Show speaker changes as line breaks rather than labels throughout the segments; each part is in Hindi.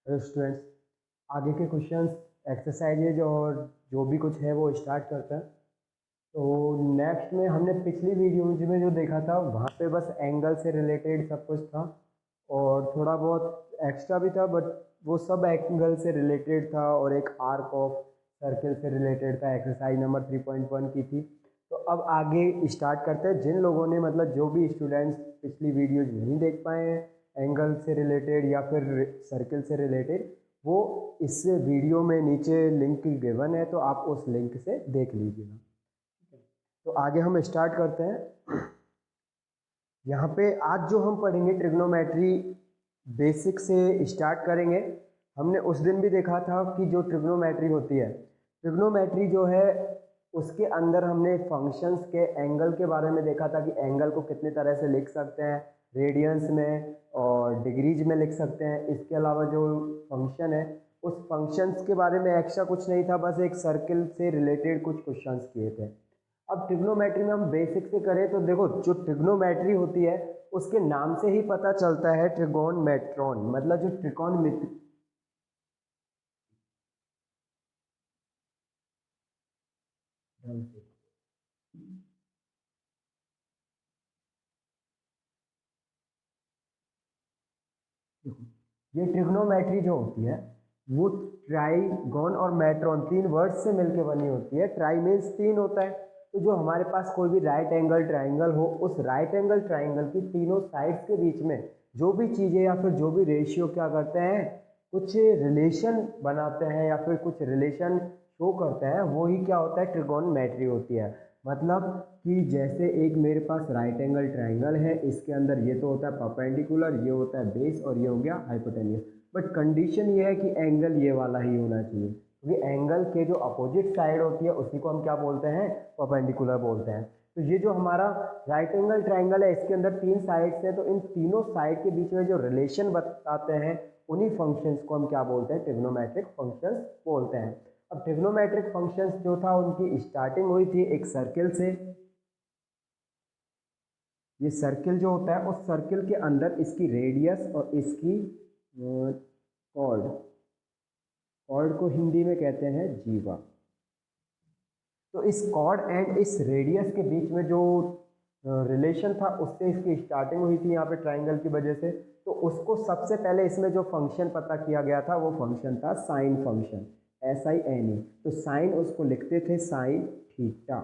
हेलो स्टूडेंट्स, आगे के क्वेश्चंस, एक्सरसाइजेज और जो भी कुछ है वो स्टार्ट करते हैं। तो नेक्स्ट में हमने पिछली वीडियो में जो देखा था वहाँ पे बस एंगल से रिलेटेड सब कुछ था और थोड़ा बहुत एक्स्ट्रा भी था, बट वो सब एंगल से रिलेटेड था और एक आर्क ऑफ सर्किल से रिलेटेड था। एक्सरसाइज नंबर 3.1 की थी। तो अब आगे स्टार्ट करते हैं। जिन लोगों ने मतलब जो भी स्टूडेंट्स पिछली वीडियोज नहीं देख पाए हैं एंगल से रिलेटेड या फिर सर्किल से रिलेटेड, वो इस वीडियो में नीचे लिंक गिवन है, तो आप उस लिंक से देख लीजिएगा। तो आगे हम स्टार्ट करते हैं। यहाँ पे आज जो हम पढ़ेंगे ट्रिग्नोमेट्री बेसिक से स्टार्ट करेंगे। हमने उस दिन भी देखा था कि जो ट्रिग्नोमेट्री होती है, ट्रिग्नोमेट्री जो है उसके अंदर हमने फंक्शंस के एंगल के बारे में देखा था कि एंगल को कितने तरह से लिख सकते हैं, रेडियंस में और डिग्रीज में लिख सकते हैं। इसके अलावा जो फंक्शन है उस फंक्शंस के बारे में एक्स्ट्रा कुछ नहीं था, बस एक सर्किल से रिलेटेड कुछ क्वेश्चंस किए थे। अब ट्रिग्नोमेट्री में हम बेसिक से करें तो देखो, जो ट्रिग्नोमेट्री होती है उसके नाम से ही पता चलता है ट्रिगोनमेट्रॉन, मतलब जो त्रिकोणमिति। ये ट्रिग्नोमेट्री जो होती है वो ट्राइगोन और मेट्रॉन तीन वर्ड्स से मिलकर बनी होती है। ट्राई मीन्स तीन होता है। तो जो हमारे पास कोई भी राइट एंगल ट्राइंगल हो, उस राइट एंगल ट्राइंगल की तीनों साइड्स के बीच में जो भी चीज़ें या फिर जो भी रेशियो क्या करते हैं, कुछ रिलेशन बनाते हैं या फिर कुछ रिलेशन शो करते हैं, वो ही क्या होता है, ट्रिगोनमेट्री होती है। मतलब कि जैसे एक मेरे पास राइट एंगल ट्राइंगल है, इसके अंदर ये तो होता है परपेंडिकुलर, ये होता है बेस और ये हो गया हाइपोटेन्यूस। बट कंडीशन ये है कि एंगल ये वाला ही होना चाहिए, क्योंकि एंगल के जो अपोजिट साइड होती है उसी को हम क्या बोलते हैं, परपेंडिकुलर बोलते हैं। तो ये जो हमारा राइट एंगल ट्राइंगल है, इसके अंदर तीन साइड्स हैं, तो इन तीनों साइड के बीच में जो रिलेशन बताते हैं उन्हीं फंक्शंस को हम क्या बोलते हैं, ट्रिग्नोमेट्रिक फंक्शंस बोलते हैं। अब ट्रिग्नोमेट्रिक फंक्शंस जो था उनकी स्टार्टिंग हुई थी एक सर्किल से। ये सर्किल जो होता है उस सर्किल के अंदर इसकी रेडियस और इसकी कॉर्ड, कॉर्ड को हिंदी में कहते हैं जीवा। तो इस कॉर्ड एंड इस रेडियस के बीच में जो रिलेशन था उससे इसकी स्टार्टिंग हुई थी यहाँ पे ट्राइंगल की वजह से। तो उसको सबसे पहले इसमें जो फंक्शन पता किया गया था वो फंक्शन था साइन फंक्शन, SINE। तो साइन उसको लिखते थे साइन थीटा,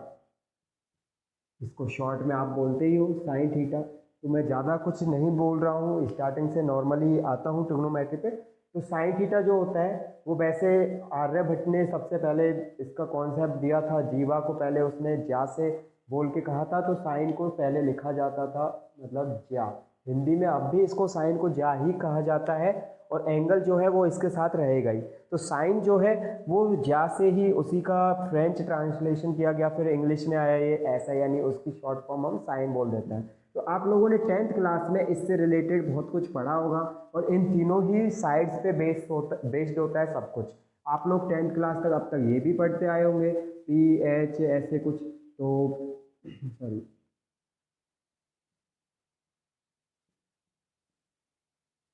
इसको शॉर्ट में आप बोलते ही हो साइन थीटा। तो मैं ज़्यादा कुछ नहीं बोल रहा हूँ, स्टार्टिंग से नॉर्मली आता हूँ ट्रिग्नोमेट्री पे। तो साइन थीटा जो होता है वो वैसे आर्यभट्ट ने सबसे पहले इसका कॉन्सेप्ट दिया था। जीवा को पहले उसने ज्या से बोल के कहा था, तो साइन को पहले लिखा जाता था मतलब ज्या। हिंदी में अब भी इसको साइन को ज्या ही कहा जाता है और एंगल जो है वो इसके साथ रहेगा ही। तो साइन जो है वो ज्या से ही उसी का फ्रेंच ट्रांसलेशन किया गया, फिर इंग्लिश में आया ये ऐसा, यानी उसकी शॉर्ट फॉर्म हम साइन बोल देते हैं। तो आप लोगों ने 10th क्लास में इससे रिलेटेड बहुत कुछ पढ़ा होगा और इन तीनों ही साइड्स पे बेस्ड होता है सब कुछ। आप लोग 10th क्लास तक अब तक ये भी पढ़ते आए होंगे, PH ऐसे कुछ। तो सॉरी,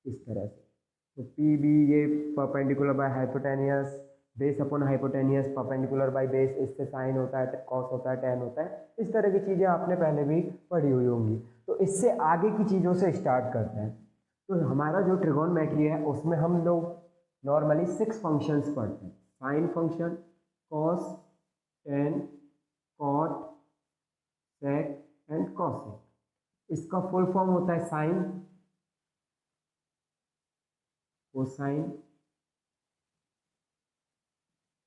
इस तरह से। तो पी बी ये perpendicular by hypotenuse, base upon hypotenuse, perpendicular by base, इससे साइन होता है, कॉस होता है, टेन होता है। इस तरह की चीज़ें आपने पहले भी पढ़ी हुई होंगी। तो इससे आगे की चीज़ों से स्टार्ट करते हैं। तो हमारा जो ट्रिगोनमेट्री है उसमें हम लोग नॉर्मली 6 फंक्शंस पढ़ते हैं। Sine function, cos, tan, cot, sec and cosec. इसका फुल फॉर्म होता है sine, cosine,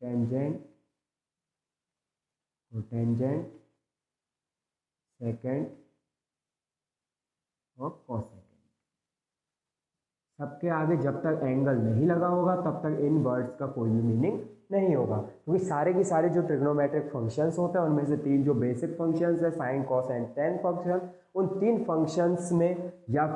tangent, cotangent, secant और कॉसेकेंड। सबके आगे जब तक एंगल नहीं लगा होगा तब तक इन वर्ड्स का कोई भी मीनिंग नहीं होगा, क्योंकि सारे के सारे जो ट्रिग्नोमेट्रिक फंक्शंस होते हैं उनमें से तीन जो बेसिक फंक्शंस है, sine, cos and tan function, उन तीन फंक्शंस में या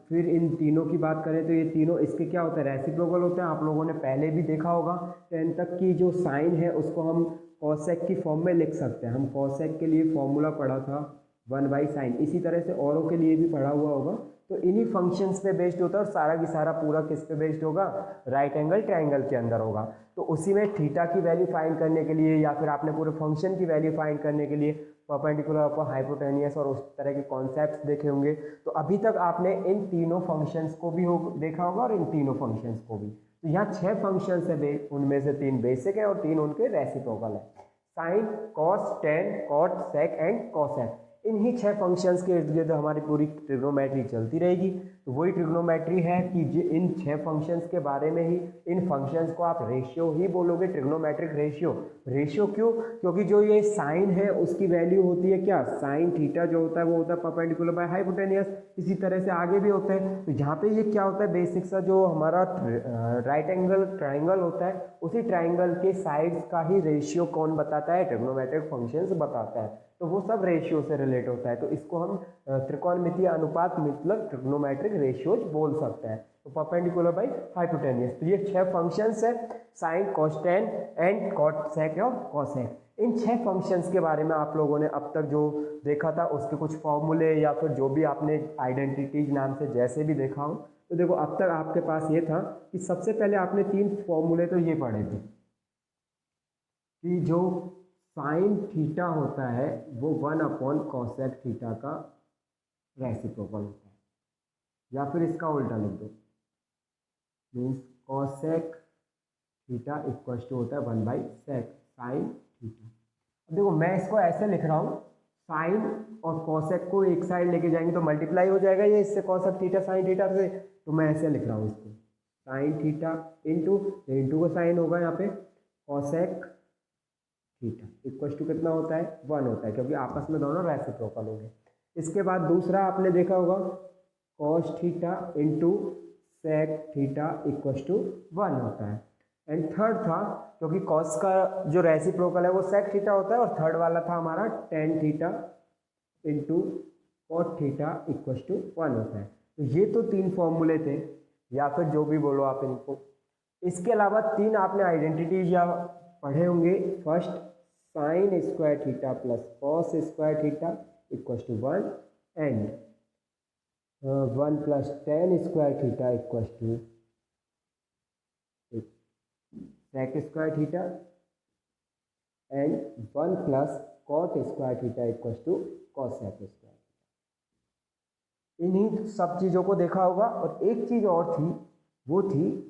फिर इन तीनों की बात करें तो ये तीनों इसके क्या होता है, रेसिप्रोकल होते हैं। आप लोगों ने पहले भी देखा होगा 10 तक की जो साइन है उसको हम कॉसेक की फॉर्म में लिख सकते हैं। हम कॉसेक के लिए फॉर्मूला पढ़ा था 1/sin। इसी तरह से औरों के लिए भी पढ़ा हुआ होगा तो इन्हीं फंक्शंस पे बेस्ड होता है और सारा की सारा पूरा किस पे बेस्ड होगा, राइट एंगल ट्रायंगल के अंदर होगा। तो उसी में थीटा की वैल्यू फाइंड करने के लिए या फिर आपने पूरे फंक्शन की वैल्यू फाइंड करने के लिए परपेंडिकुलर अपर हाइपोटेनियस और उस तरह के कॉन्सेप्ट्स देखे होंगे। तो अभी तक आपने इन तीनों फंक्शंस को भी देखा होगा और इन तीनों फंक्शंस को भी। तो यहाँ 6 फंक्शंस है, उनमें से 3 बेसिक है और 3 उनके रेसिप्रोकल है, sine, cos, tan, cot, sec and cosec. इन्हीं 6 फंक्शंस के इर्द गिर्द हमारी पूरी ट्रिग्नोमेट्री चलती रहेगी। तो वही ट्रिग्नोमेट्री है कि इन 6 फंक्शंस के बारे में ही, इन फंक्शंस को आप रेशियो ही बोलोगे, ट्रिग्नोमेट्रिक रेशियो। रेशियो क्यों? क्योंकि जो ये साइन है उसकी वैल्यू होती है क्या, साइन थीटा जो होता है वो होता है परपेंडिकुलर बाय हाइपोटेनियस। इसी तरह से आगे भी होता है। तो यहाँ पे ये क्या होता है, बेसिक सा जो हमारा राइट एंगल ट्राइंगल होता है, उसी ट्राइंगल के साइड्स का ही रेशियो कौन बताता है, ट्रिग्नोमेट्रिक फंक्शंस बताता है। तो वो सब रेशियो से रिलेट होता है। तो इसको हम त्रिकोणमितीय अनुपात मतलब ट्रिग्नोमेट्रिक रेशियोज बोल सकते हैं। तो परपेंडिकुलर बाय हाइपोटेनियस। तो ये 6 फंक्शंस है, sine, cos, tan and cot, sec और कॉसेक। इन 6 फंक्शंस के बारे में आप लोगों ने अब तक जो देखा था उसके कुछ फॉर्मूले या फिर जो भी आपने आइडेंटिटीज नाम से जैसे भी देखा हो, तो देखो अब तक आपके पास ये था कि सबसे पहले आपने 3 फॉर्मूले तो ये पढ़े थे कि जो साइन थीटा होता है वो 1/cosec थीटा का रेसिप्रोकल होता है, या फिर इसका उल्टा लिख दो, means cosec theta equal to होता है 1/sec साइन थीटा। अब देखो मैं इसको ऐसे लिख रहा हूँ, साइन और cosec को एक साइड लेके जाएंगे तो मल्टीप्लाई हो जाएगा ये इससे, cosec थीटा साइन थीटा से। तो मैं ऐसे लिख रहा हूँ इसको, साइन थीटा इंटू का साइन होगा यहाँ पे cosec थीटा इक्वल टू कितना होता है, 1 होता है, क्योंकि आपस में दोनों रेसिप्रोकल हो गए। इसके बाद दूसरा आपने देखा होगा cos theta into sec theta equal to 1 होता है। एंड थर्ड था, क्योंकि cos का जो रेसिप्रोकल है वो sec थीटा होता है, और थर्ड वाला था हमारा tan theta into cot theta equal to 1 होता है। तो ये तो 3 फॉर्मूले थे, या फिर जो भी बोलो आप इनको। इसके अलावा 3 आपने आइडेंटिटीज या पढ़े होंगे। First, sine square theta plus cos square theta equal to 1 and 1 plus tan square theta equal to sec square theta and 1 plus cot square theta equal to cosec square. इन्हीं सब चीज़ों को देखा होगा। और एक चीज़ और थी, वो थी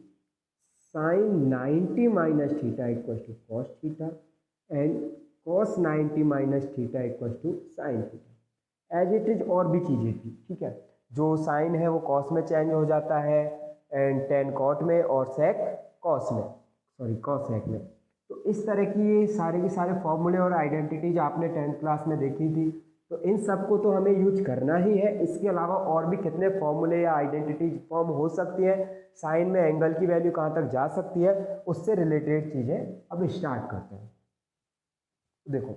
sine 90 minus theta equal to cos theta and cos 90 minus theta equal to sine theta. As it is और भी चीज़ें थी, ठीक है। जो साइन है वो कॉस में चेंज हो जाता है, एंड टेन कॉट में, और सेक कॉस में, सॉरी कॉसेक में। तो इस तरह की ये सारे के सारे फॉर्मूले और आइडेंटिटीज आपने 10th क्लास में देखी थी। तो इन सबको तो हमें यूज करना ही है। इसके अलावा और भी कितने फॉर्मूले या आइडेंटिटीज फॉर्म हो सकती है, साइन में एंगल की वैल्यू कहाँ तक जा सकती है, उससे रिलेटेड चीज़ें अब स्टार्ट करते हैं। देखो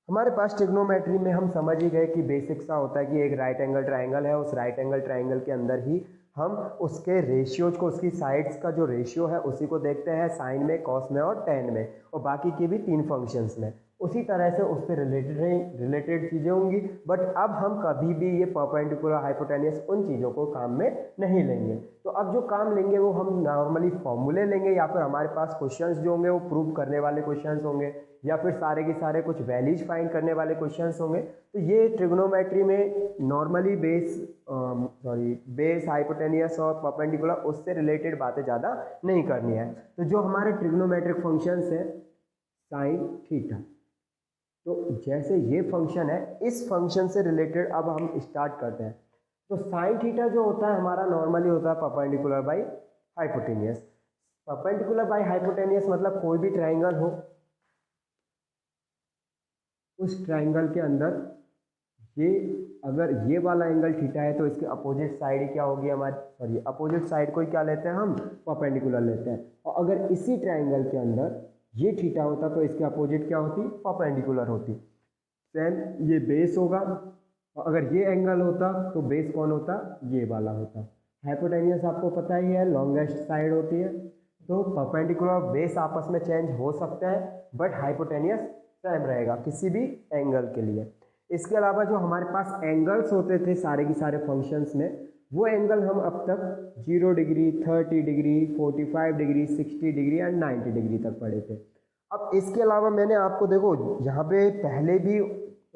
हमारे पास ट्रिग्नोमेट्री में हम समझ ही गए कि बेसिक सा होता है कि एक राइट एंगल ट्राइंगल है, उस राइट एंगल ट्राइंगल के अंदर ही हम उसके रेशियोज को, उसकी साइड्स का जो रेशियो है उसी को देखते हैं, साइन में, कॉस में और टेन में, और बाकी की भी 3 फंक्शंस में। उसी तरह से उससे रिलेटेड चीज़ें होंगी। बट अब हम कभी भी ये परपेंडिकुलर हाइपोटेनियस उन चीज़ों को काम में नहीं लेंगे। तो अब जो काम लेंगे वो हम नॉर्मली फॉर्मूले लेंगे, या फिर हमारे पास क्वेश्चंस जो होंगे वो प्रूव करने वाले क्वेश्चंस होंगे, या फिर सारे के सारे कुछ वैल्यूज फाइंड करने वाले क्वेश्चंस होंगे। तो ये ट्रिग्नोमेट्री में नॉर्मली बेस हाइपोटेनियस और परपेंडिकुलर उससे रिलेटेड बातें ज़्यादा नहीं करनी है। तो जो हमारे ट्रिग्नोमेट्रिक फंक्शंस है साइन थीटा, तो जैसे ये फंक्शन है, इस फंक्शन से रिलेटेड अब हम स्टार्ट करते हैं। तो साइन थीटा जो होता है हमारा नॉर्मली होता है perpendicular by hypotenuse. Perpendicular by hypotenuse मतलब कोई भी ट्राइंगल हो, उस ट्राइंगल के अंदर ये अगर ये वाला एंगल थीटा है तो इसके अपोजिट साइड क्या होगी हमारी, सॉरी अपोजिट साइड को क्या लेते हैं हम, परपेंडिकुलर लेते हैं। और अगर इसी ट्राइंगल के अंदर ये थीटा होता तो इसके अपोजिट क्या होती, परपेंडिकुलर होती। सेम ये बेस होगा, और अगर ये एंगल होता तो बेस कौन होता, ये वाला होता। हाइपोटेनियस आपको पता ही है लॉन्गेस्ट साइड होती है। तो परपेंडिकुलर बेस आपस में चेंज हो सकते हैं, बट हाइपोटेनियस सेम रहेगा किसी भी एंगल के लिए। इसके अलावा जो हमारे पास एंगल्स होते थे सारे के सारे फंक्शंस में, वो एंगल हम अब तक 0 degree, 30 degree, 45 degree, 60 degree and 90 degree तक पढ़े थे। अब इसके अलावा मैंने आपको देखो यहाँ पे पहले भी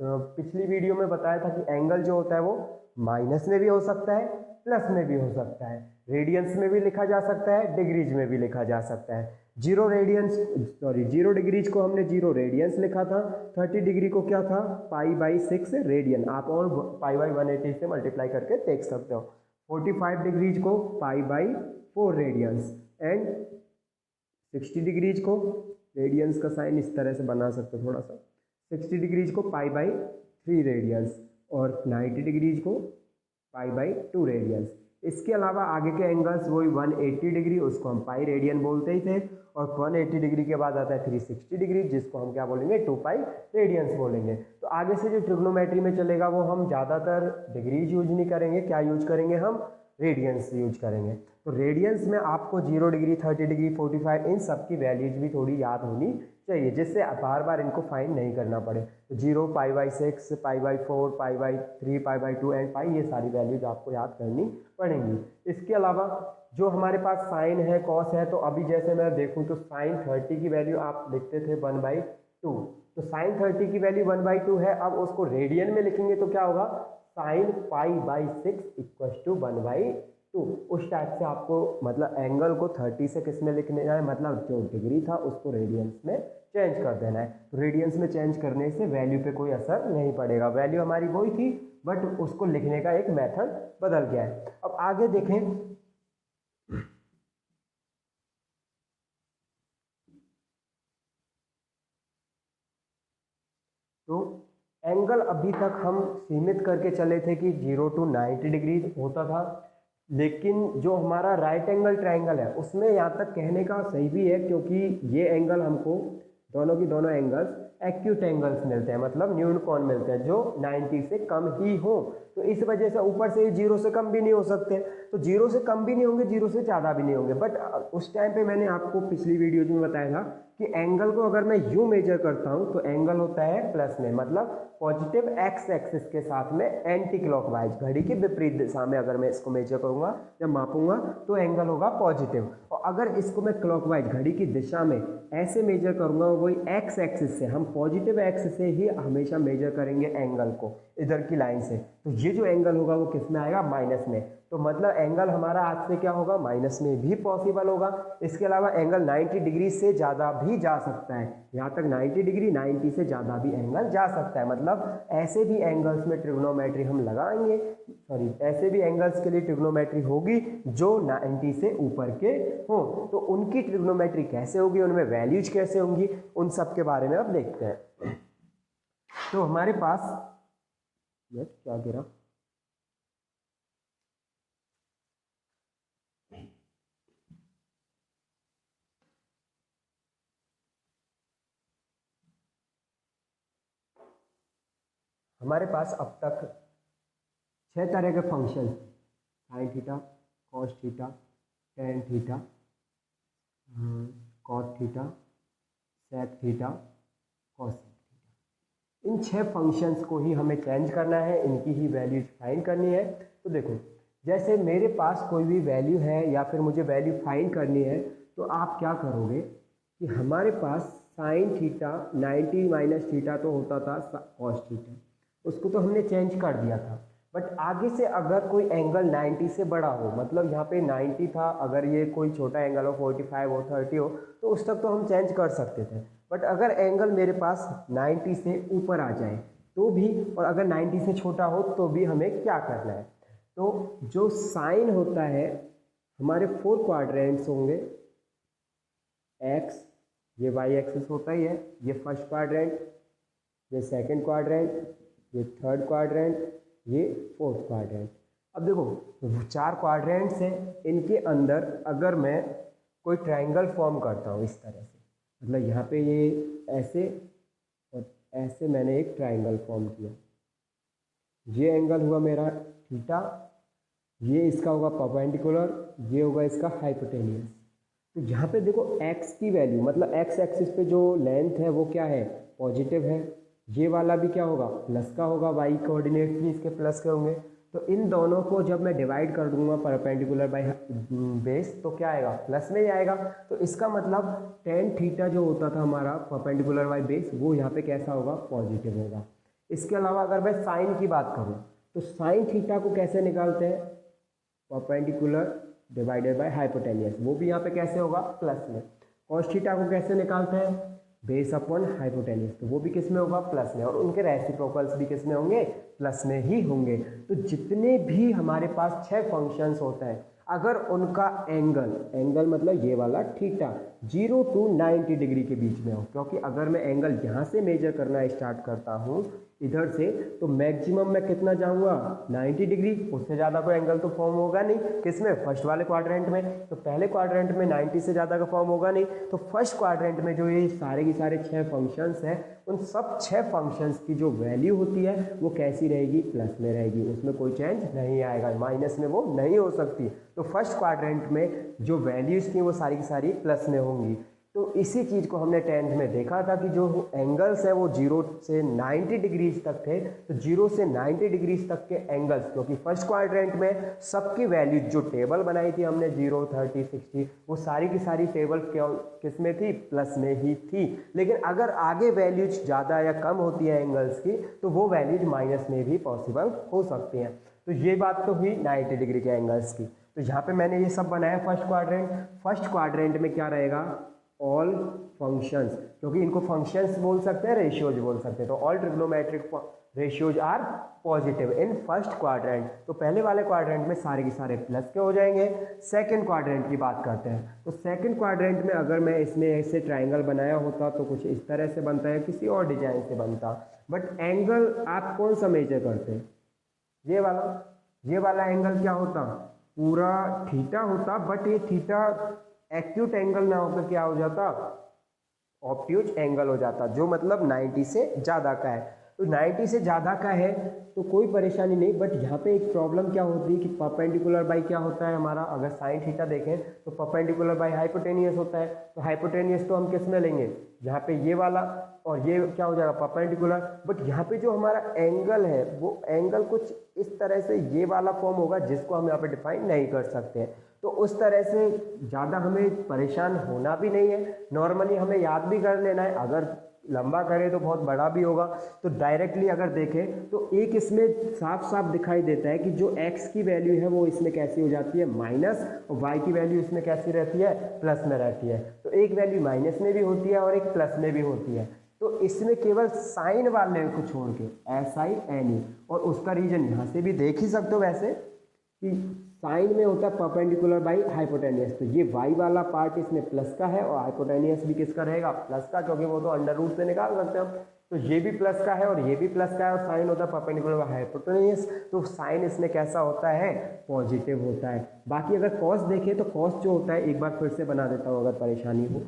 पिछली वीडियो में बताया था कि एंगल जो होता है वो माइनस में भी हो सकता है, प्लस में भी हो सकता है, रेडियंस में भी लिखा जा सकता है, डिग्रीज में भी लिखा जा सकता है। 0 डिग्रीज को हमने 0 रेडियंस लिखा था, 30 डिग्री को क्या था π/6 रेडियन, आप और π/180 से मल्टीप्लाई करके देख सकते हो। 45 डिग्रीज को π/4 रेडियंस एंड 60 डिग्रीज को, रेडियंस का साइन इस तरह से बना सकते हो थोड़ा सा, 60 डिग्रीज को π/3 रेडियंस और 90 डिग्रीज को π/2 रेडियंस। इसके अलावा आगे के एंगल्स वही 180 डिग्री, उसको हम पाई रेडियन बोलते ही थे, और 180 डिग्री के बाद आता है 360 डिग्री, जिसको हम क्या बोलेंगे 2 पाई रेडियंस बोलेंगे। तो आगे से जो ट्रिग्नोमेट्री में चलेगा वो हम ज़्यादातर डिग्रीज यूज नहीं करेंगे, क्या यूज करेंगे हम, रेडियंस यूज करेंगे। तो रेडियंस में आपको 0 डिग्री, 30 डिग्री, 45 इन सब की वैल्यूज भी थोड़ी याद होनी चाहिए, जिससे बार बार इनको फाइंड नहीं करना पड़े। तो 0, π/6, π/4, π/3, π/2 एंड पाई, ये सारी वैल्यूज आपको याद करनी पड़ेंगी। इसके अलावा जो हमारे पास साइन है, कॉस है, तो अभी जैसे मैं देखूं तो साइन 30 की वैल्यू आप लिखते थे 1/2, तो साइन 30 की वैल्यू 1/2 है। अब उसको रेडियन में लिखेंगे तो क्या होगा, साइन π/6 = 1/2। उस टाइप से आपको मतलब एंगल को 30 से किस में लिखने है, मतलब जो डिग्री था उसको रेडियंस में चेंज कर देना है। तो रेडियंस में चेंज करने से वैल्यू पे कोई असर नहीं पड़ेगा, वैल्यू हमारी वही थी बट उसको लिखने का एक मेथड बदल गया है। अब आगे देखें, तो एंगल अभी तक हम सीमित करके चले थे कि 0 to 90 डिग्री होता था, लेकिन जो हमारा राइट एंगल ट्रायंगल है उसमें यहाँ तक कहने का सही भी है, क्योंकि ये एंगल हमको दोनों की दोनों एंगल्स एक्यूट एंगल्स मिलते हैं, मतलब न्यून कोण मिलते हैं जो 90 से कम ही हो। तो इस वजह से ऊपर से 0 से कम भी नहीं हो सकते, तो 0 से कम भी नहीं होंगे, 0 से ज़्यादा भी नहीं होंगे। बट उस टाइम पे मैंने आपको पिछली वीडियो में बताया था कि एंगल को अगर मैं यूँ मेजर करता हूँ तो एंगल होता है प्लस में, मतलब पॉजिटिव एक्स एक्सिस के साथ में एंटी क्लॉकवाइज, घड़ी की विपरीत दिशा में अगर मैं इसको मेजर करूँगा या मापूंगा तो एंगल होगा पॉजिटिव। और अगर इसको मैं क्लॉकवाइज घड़ी की दिशा में ऐसे मेजर करूँगा, वही एक्स एक्सिस से, हम पॉजिटिव एक्स से ही हमेशा मेजर करेंगे एंगल को इधर की लाइन से, तो ये जो एंगल होगा वो किस में आएगा, माइनस में। तो मतलब एंगल हमारा आज से क्या होगा, माइनस में भी पॉसिबल होगा। इसके अलावा एंगल 90 डिग्री से ज़्यादा भी जा सकता है, यहाँ तक 90 डिग्री, 90 से ज़्यादा भी एंगल जा सकता है। मतलब ऐसे भी एंगल्स में ट्रिग्नोमेट्री हम लगाएंगे, ऐसे भी एंगल्स के लिए ट्रिग्नोमेट्री होगी जो 90 से ऊपर के हों। तो उनकी ट्रिग्नोमेट्री कैसे होगी, उनमें वैल्यूज कैसे होंगी, उन सब के बारे में अब देखते हैं। तो हमारे पास क्या गिरा, हमारे पास अब तक 6 तरह के function, sine theta, cos theta, tan theta, cot theta, sec theta, cos theta, इन 6 फंक्शंस को ही हमें चेंज करना है, इनकी ही वैल्यूज फाइंड करनी है। तो देखो, जैसे मेरे पास कोई भी वैल्यू है या फिर मुझे वैल्यू फाइंड करनी है, तो आप क्या करोगे कि हमारे पास साइन थीटा 90 माइनस थीटा तो होता था कॉस थीटा, उसको तो हमने चेंज कर दिया था। बट आगे से अगर कोई एंगल 90 से बड़ा हो, मतलब यहाँ पे 90 था, अगर ये कोई छोटा एंगल हो 45 हो 30 हो तो उस तक तो हम चेंज कर सकते थे। बट अगर एंगल मेरे पास 90 से ऊपर आ जाए तो भी, और अगर 90 से छोटा हो तो भी हमें क्या करना है, तो जो साइन होता है हमारे 4 क्वाड्रेंट्स होंगे, एक्स, ये वाई एक्सिस होता ही है, ये फर्स्ट क्वाड्रेंट, ये सेकंड क्वाड्रेंट, ये थर्ड क्वाड्रेंट, ये फोर्थ क्वाड्रेंट। अब देखो 4 क्वाड्रेंट्स हैं, इनके अंदर अगर मैं कोई ट्रायंगल फॉर्म करता हूँ इस तरह से, मतलब यहाँ पे ये ऐसे और ऐसे मैंने एक ट्रायंगल फॉर्म किया, ये एंगल हुआ मेरा थीटा, ये इसका होगा परपेंडिकुलर, ये होगा इसका हाइपोटेनियस। तो यहाँ पे देखो x की वैल्यू, मतलब x एक्सिस पे जो लेंथ है वो क्या है, पॉजिटिव है, ये वाला भी क्या होगा, प्लस का होगा, y कोऑर्डिनेट भी इसके प्लस के होंगे। तो इन दोनों को जब मैं डिवाइड कर दूंगा परपेंडिकुलर बाय बेस तो क्या आएगा, प्लस में ही आएगा। तो इसका मतलब टेन थीटा जो होता था हमारा परपेंडिकुलर बाय बेस, वो यहाँ पे कैसा होगा, पॉजिटिव होगा। इसके अलावा अगर मैं साइन की बात करूँ तो साइन थीटा को कैसे निकालते हैं, परपेंडिकुलर डिवाइडेड बाय हाइपोटेनियस, वो भी यहाँ पे कैसे होगा, प्लस में। कॉस थीटा को कैसे निकालते हैं, बेस अपॉन हाइपोटेनियस, तो वो भी किस में होगा, प्लस में। और उनके रेसिप्रोकल्स भी किस में होंगे, प्लस में ही होंगे। तो जितने भी हमारे पास 6 फंक्शंस होते हैं, अगर उनका एंगल मतलब ये वाला थीटा 0 to 90 डिग्री के बीच में हो, क्योंकि अगर मैं एंगल यहाँ से मेजर करना स्टार्ट करता हूँ इधर से, तो मैक्सिमम मैं कितना जाऊँगा, 90 डिग्री, उससे ज़्यादा कोई एंगल तो फॉर्म होगा नहीं। किसमें, फर्स्ट वाले क्वाड्रेंट में। तो पहले क्वाड्रेंट में 90 से ज़्यादा का फॉर्म होगा नहीं। तो फर्स्ट क्वाड्रेंट में जो ये सारे के सारे 6 फंक्शंस हैं, उन सब 6 फंक्शंस की जो वैल्यू होती है वो कैसी रहेगी, प्लस में रहेगी, उसमें कोई चेंज नहीं आएगा, माइनस में वो नहीं हो सकती। तो फर्स्ट क्वाड्रेंट में जो वैल्यूज़ थी वो सारी की सारी प्लस में होंगी। तो इसी चीज़ को हमने 10th में देखा था कि जो एंगल्स है वो 0 से 90 डिग्रीज तक थे। तो 0 से 90 डिग्रीज तक के एंगल्स, क्योंकि फर्स्ट क्वाड्रेंट में सबकी वैल्यू जो टेबल बनाई थी हमने 0, 30, 60, वो सारी की सारी टेबल किस में थी, प्लस में ही थी। लेकिन अगर आगे वैल्यूज ज़्यादा या कम होती है एंगल्स की, तो वो वैल्यूज माइनस में भी पॉसिबल हो सकती हैं। तो ये बात तो हुई 90 डिग्री के एंगल्स की। तो यहाँ पे मैंने ये सब बनाया फर्स्ट क्वाड्रेंट। फर्स्ट क्वाड्रेंट में क्या रहेगा, ऑल फंक्शंस, क्योंकि इनको फंक्शंस बोल सकते हैं, रेशियोज बोल सकते हैं। तो all trigonometric ratios are positive in first quadrant. तो पहले वाले क्वाड्रेंट में सारे के सारे प्लस के हो जाएंगे। सेकंड क्वाड्रेंट की बात करते हैं। तो सेकंड क्वाड्रेंट में अगर मैं इसमें ऐसे ट्राइंगल बनाया होता तो कुछ इस तरह से बनता है, किसी और डिजाइन से बनता। बट एंगल आप कौन सा मेजर करते हैं, ये वाला एंगल क्या होता, पूरा थीटा होता। बट ये थीटा एक्यूट एंगल ना होकर क्या हो जाता, ऑब्ट्यूज एंगल हो जाता, जो मतलब 90 से ज़्यादा का है। तो 90 से ज़्यादा का है तो कोई परेशानी नहीं। बट यहाँ पे एक प्रॉब्लम क्या होती है कि परपेंडिकुलर बाई क्या होता है हमारा, अगर साइन थीटा देखें तो परपेंडिकुलर बाई हाइपोटेनियस होता है। तो हाइपोटेनियस तो हम किस में लेंगे, यहाँ पे ये वाला, और ये क्या हो जाएगा, परपेंडिकुलर। बट यहाँ पे जो हमारा एंगल है वो एंगल कुछ इस तरह से ये वाला फॉर्म होगा, जिसको हम यहाँ पे डिफाइन नहीं कर सकते हैं। तो उस तरह से ज़्यादा हमें परेशान होना भी नहीं है, नॉर्मली हमें याद भी कर लेना है। अगर लंबा करें तो बहुत बड़ा भी होगा। तो डायरेक्टली अगर देखें तो एक इसमें साफ साफ दिखाई देता है कि जो x की वैल्यू है वो इसमें कैसी हो जाती है, माइनस, और y की वैल्यू इसमें कैसी रहती है, प्लस में रहती है। तो एक वैल्यू माइनस में भी होती है और एक प्लस में भी होती है। तो इसमें केवल साइन वाले को छोड़ के SINE, और उसका रीजन यहाँ से भी देख ही सकते हो वैसे कि साइन में होता है परपेंडिकुलर बाई हाइपोटेनियस। तो ये y वाला पार्ट इसमें प्लस का है और हाइपोटेनियस भी किसका रहेगा, प्लस का, क्योंकि वो तो अंडर रूट से निकाल सकते हैं हम। तो ये भी प्लस का है और ये भी प्लस का है, और साइन होता है परपेंडिकुलर बाई हाइपोटेनियस। तो साइन इसमें कैसा होता है, पॉजिटिव होता है। बाकी अगर कॉस देखें तो कॉस जो होता है, एक बार फिर से बना देता हूँ अगर परेशानी हो।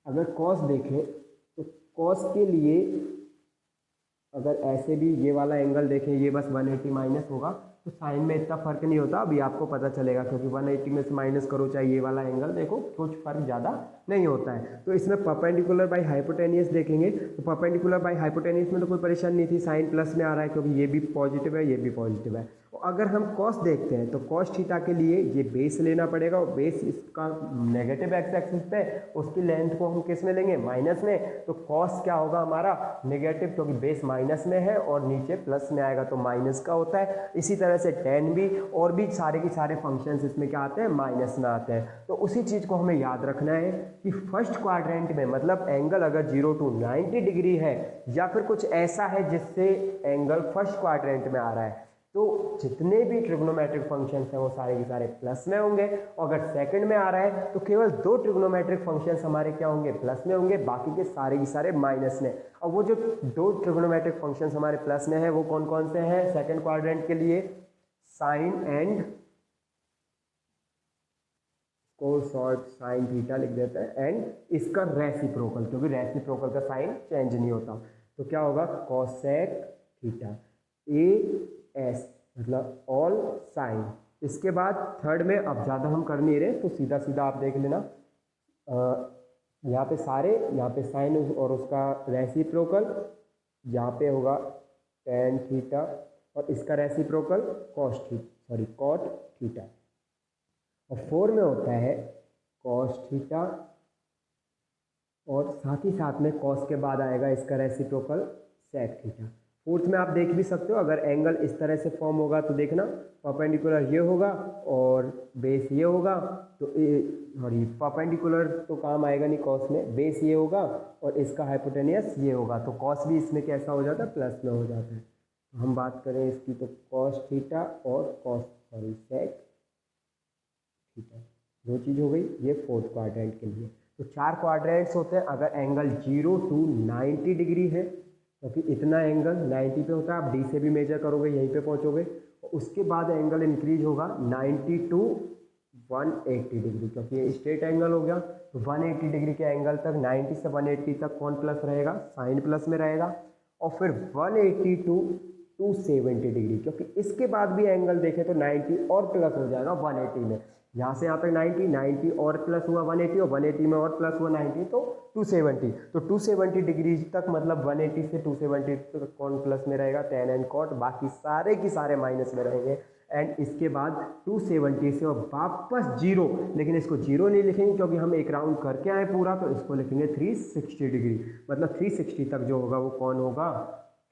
अगर कॉस देखें तो कॉस के लिए अगर ऐसे भी ये वाला एंगल देखें, ये बस 180 माइनस होगा, तो साइन में इतना फर्क नहीं होता। अभी आपको पता चलेगा, क्योंकि 180 में से माइनस करो चाहे ये वाला एंगल देखो, कुछ फर्क ज़्यादा नहीं होता है। तो इसमें परपेंडिकुलर बाई हाइपोटेनियस देखेंगे तो परपेंडिकुलर बाई हाइपोटेनियस में तो कोई परेशानी नहीं थी, साइन प्लस में आ रहा है क्योंकि ये भी पॉजिटिव है, ये भी पॉजिटिव है। अगर हम कॉस देखते हैं तो कॉस थीटा के लिए ये बेस लेना पड़ेगा, और बेस इसका नेगेटिव एक्स एक्सिस पे, उसकी लेंथ को हम किस में लेंगे, माइनस में। तो कॉस क्या होगा हमारा, नेगेटिव, क्योंकि बेस माइनस में है और नीचे प्लस में आएगा तो माइनस का होता है। इसी तरह से tan भी, और भी सारे के सारे फंक्शंस इसमें क्या आते हैं, माइनस में आते हैं। तो उसी चीज़ को हमें याद रखना है कि फर्स्ट क्वाड्रेंट में मतलब एंगल अगर 0 to 90 डिग्री है, या फिर कुछ ऐसा है जिससे एंगल फर्स्ट क्वाड्रेंट में आ रहा है, तो जितने भी ट्रिग्नोमेट्रिक फंक्शंस हैं वो सारे के सारे प्लस में होंगे। और अगर सेकंड में आ रहा है तो केवल 2 ट्रिग्नोमेट्रिक फंक्शंस हमारे क्या होंगे, प्लस में होंगे, बाकी के सारे माइनस में। और वो जो 2 ट्रिग्नोमेट्रिक फंक्शंस हमारे प्लस में है वो कौन कौन से हैं सेकंड क्वाड्रेंट के लिए, साइन एंड, को शॉर्ट साइन थीटा लिख देते हैं, एंड इसका रेसिप्रोकल, क्योंकि रेसिप्रोकल का साइन चेंज नहीं होता। तो क्या होगा, कोसेक थीटा, AS मतलब ऑल साइन। इसके बाद थर्ड में अब ज़्यादा हम कर नहीं रहे, तो सीधा सीधा आप देख लेना, यहाँ पे सारे, यहाँ पे साइन और उसका रेसिप्रोकल, यहाँ पे होगा टेन थीटा और इसका रेसिप्रोकल कॉट थीटा, और 4 में होता है कॉस थीटा और साथ ही साथ में कॉस के बाद आएगा इसका रेसिप्रोकल सेक थीटा। फोर्थ में आप देख भी सकते हो, अगर एंगल इस तरह से फॉर्म होगा तो देखना परपेंडिकुलर ये होगा और बेस ये होगा, तो सॉरी परपेंडिकुलर तो काम आएगा नहीं कॉस में, बेस ये होगा और इसका हाइपोटेनियस ये होगा, तो कॉस भी इसमें कैसा हो जाता है, प्लस में हो जाता है। तो हम बात करें इसकी तो कॉस थीटा और सेक थीटा, दो चीज़ हो गई ये फोर्थ क्वाड्रेंट के लिए। तो 4 क्वाड्रेंट्स होते हैं अगर एंगल 0 to 90 डिग्री है, क्योंकि इतना एंगल 90 पे होता है, आप डी से भी मेजर करोगे यहीं पे पहुंचोगे, और उसके बाद एंगल इंक्रीज होगा 90 to 180 डिग्री, क्योंकि ये स्ट्रेट एंगल हो गया, तो 180 डिग्री के एंगल तक 90 से 180 तक कौन प्लस रहेगा, साइन प्लस में रहेगा, और फिर 180 to 270 डिग्री, क्योंकि इसके बाद भी एंगल देखें तो 90 और प्लस हो जाएगा 180 में, यहाँ से यहाँ तक 90 और प्लस हुआ 180 और 180 में और प्लस हुआ 90, तो 270, तो 270 डिग्री तक मतलब 180 से 270 तक कौन प्लस में रहेगा, टेन एंड कॉट, बाकी सारे की सारे माइनस में रहेंगे। एंड इसके बाद 270 से और वापस 0, लेकिन इसको 0 नहीं लिखेंगे क्योंकि हम एक राउंड करके आए पूरा, तो इसको लिखेंगे 360 डिग्री, मतलब 360 तक जो होगा वो कौन होगा,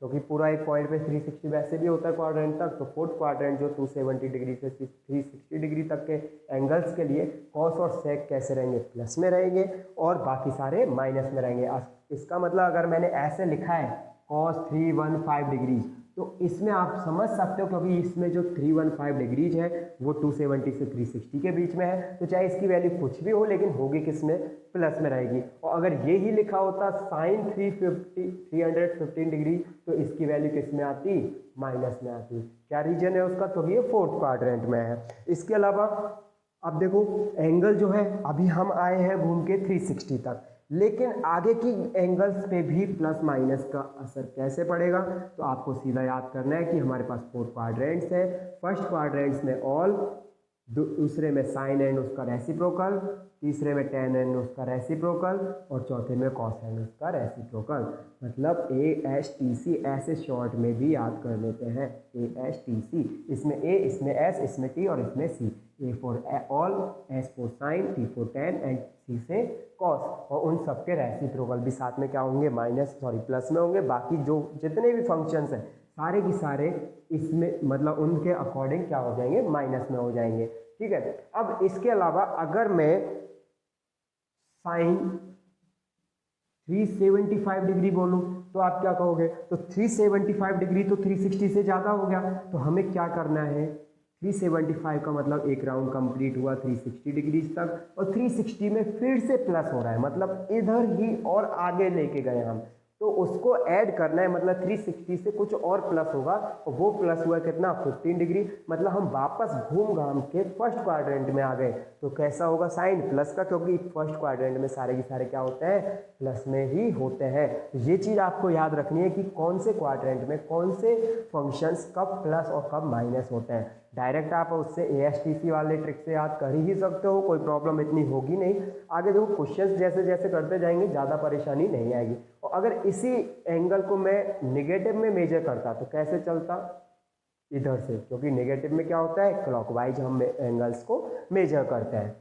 क्योंकि पूरा एक पॉइंट पे 360 वैसे भी होता है क्वाड्रेंट तक, तो फोर्थ क्वाड्रेंट जो 270 डिग्री से 360 डिग्री तक के एंगल्स के लिए कॉस और सेक कैसे रहेंगे, प्लस में रहेंगे और बाकी सारे माइनस में रहेंगे। इसका मतलब अगर मैंने ऐसे लिखा है कॉस 315 डिग्रीज, तो इसमें आप समझ सकते हो क्योंकि इसमें जो 315 डिग्रीज है वो 270 से 360 के बीच में है, तो चाहे इसकी वैल्यू कुछ भी हो लेकिन होगी किस में, प्लस में रहेगी। और अगर ये ही लिखा होता साइन 315 डिग्री, तो इसकी वैल्यू किस में आती, माइनस में आती। क्या रीजन है उसका, तो ये फोर्थ क्वाड्रेंट में है। इसके अलावा अब देखो एंगल जो है अभी हम आए हैं घूम के 360 तक, लेकिन आगे की एंगल्स पे भी प्लस माइनस का असर कैसे पड़ेगा, तो आपको सीधा याद करना है कि हमारे पास 4 क्वाड्रेंट्स है, फर्स्ट क्वाड्रेंट्स में ऑल, दूसरे में साइन एंड उसका रेसिप्रोकल, तीसरे में टेन एंड उसका रेसिप्रोकल और चौथे में कॉस एंड उसका रेसिप्रोकल, मतलब ASTC ऐसे शॉर्ट में भी याद कर लेते हैं, ASTC, इसमें A, इसमें S, इसमें T और इसमें C, A for all, S for sine, T for tan and C से कॉस, और उन सबके रेसिप्रोकल भी साथ में क्या होंगे, प्लस में होंगे। बाकी जो जितने भी फंक्शंस हैं सारे की सारे इसमें मतलब उनके अकॉर्डिंग क्या हो जाएंगे, माइनस में हो जाएंगे, ठीक है। अब इसके अलावा अगर मैं साइन 375 डिग्री बोलूं तो आप क्या कहोगे, तो 375 डिग्री तो 360 से ज़्यादा हो गया, तो हमें क्या करना है, 375 का मतलब एक राउंड कंप्लीट हुआ 360 डिग्री तक, और 360 में फिर से प्लस हो रहा है, मतलब इधर ही और आगे लेके गए हम, तो उसको ऐड करना है, मतलब 360 से कुछ और प्लस होगा, और वो प्लस हुआ कितना, 15 डिग्री, मतलब हम वापस घूम घाम के फर्स्ट क्वाड्रेंट में आ गए। तो कैसा होगा, साइन प्लस का, क्योंकि फर्स्ट क्वाड्रेंट में सारे के सारे क्या होते हैं, प्लस में ही होते हैं। तो ये चीज़ आपको याद रखनी है कि कौन से क्वाड्रेंट में कौन से फंक्शंस कब प्लस और कब माइनस होते हैं। डायरेक्ट आप उससे ASTC वाले ट्रिक से याद कर ही सकते हो, कोई प्रॉब्लम इतनी होगी नहीं। आगे देखो क्वेश्चंस जैसे जैसे करते जाएंगे ज़्यादा परेशानी नहीं आएगी। और अगर इसी एंगल को मैं नेगेटिव में मेजर करता तो कैसे चलता, इधर से, क्योंकि नेगेटिव में क्या होता है, क्लॉकवाइज हम एंगल्स को मेजर करते हैं।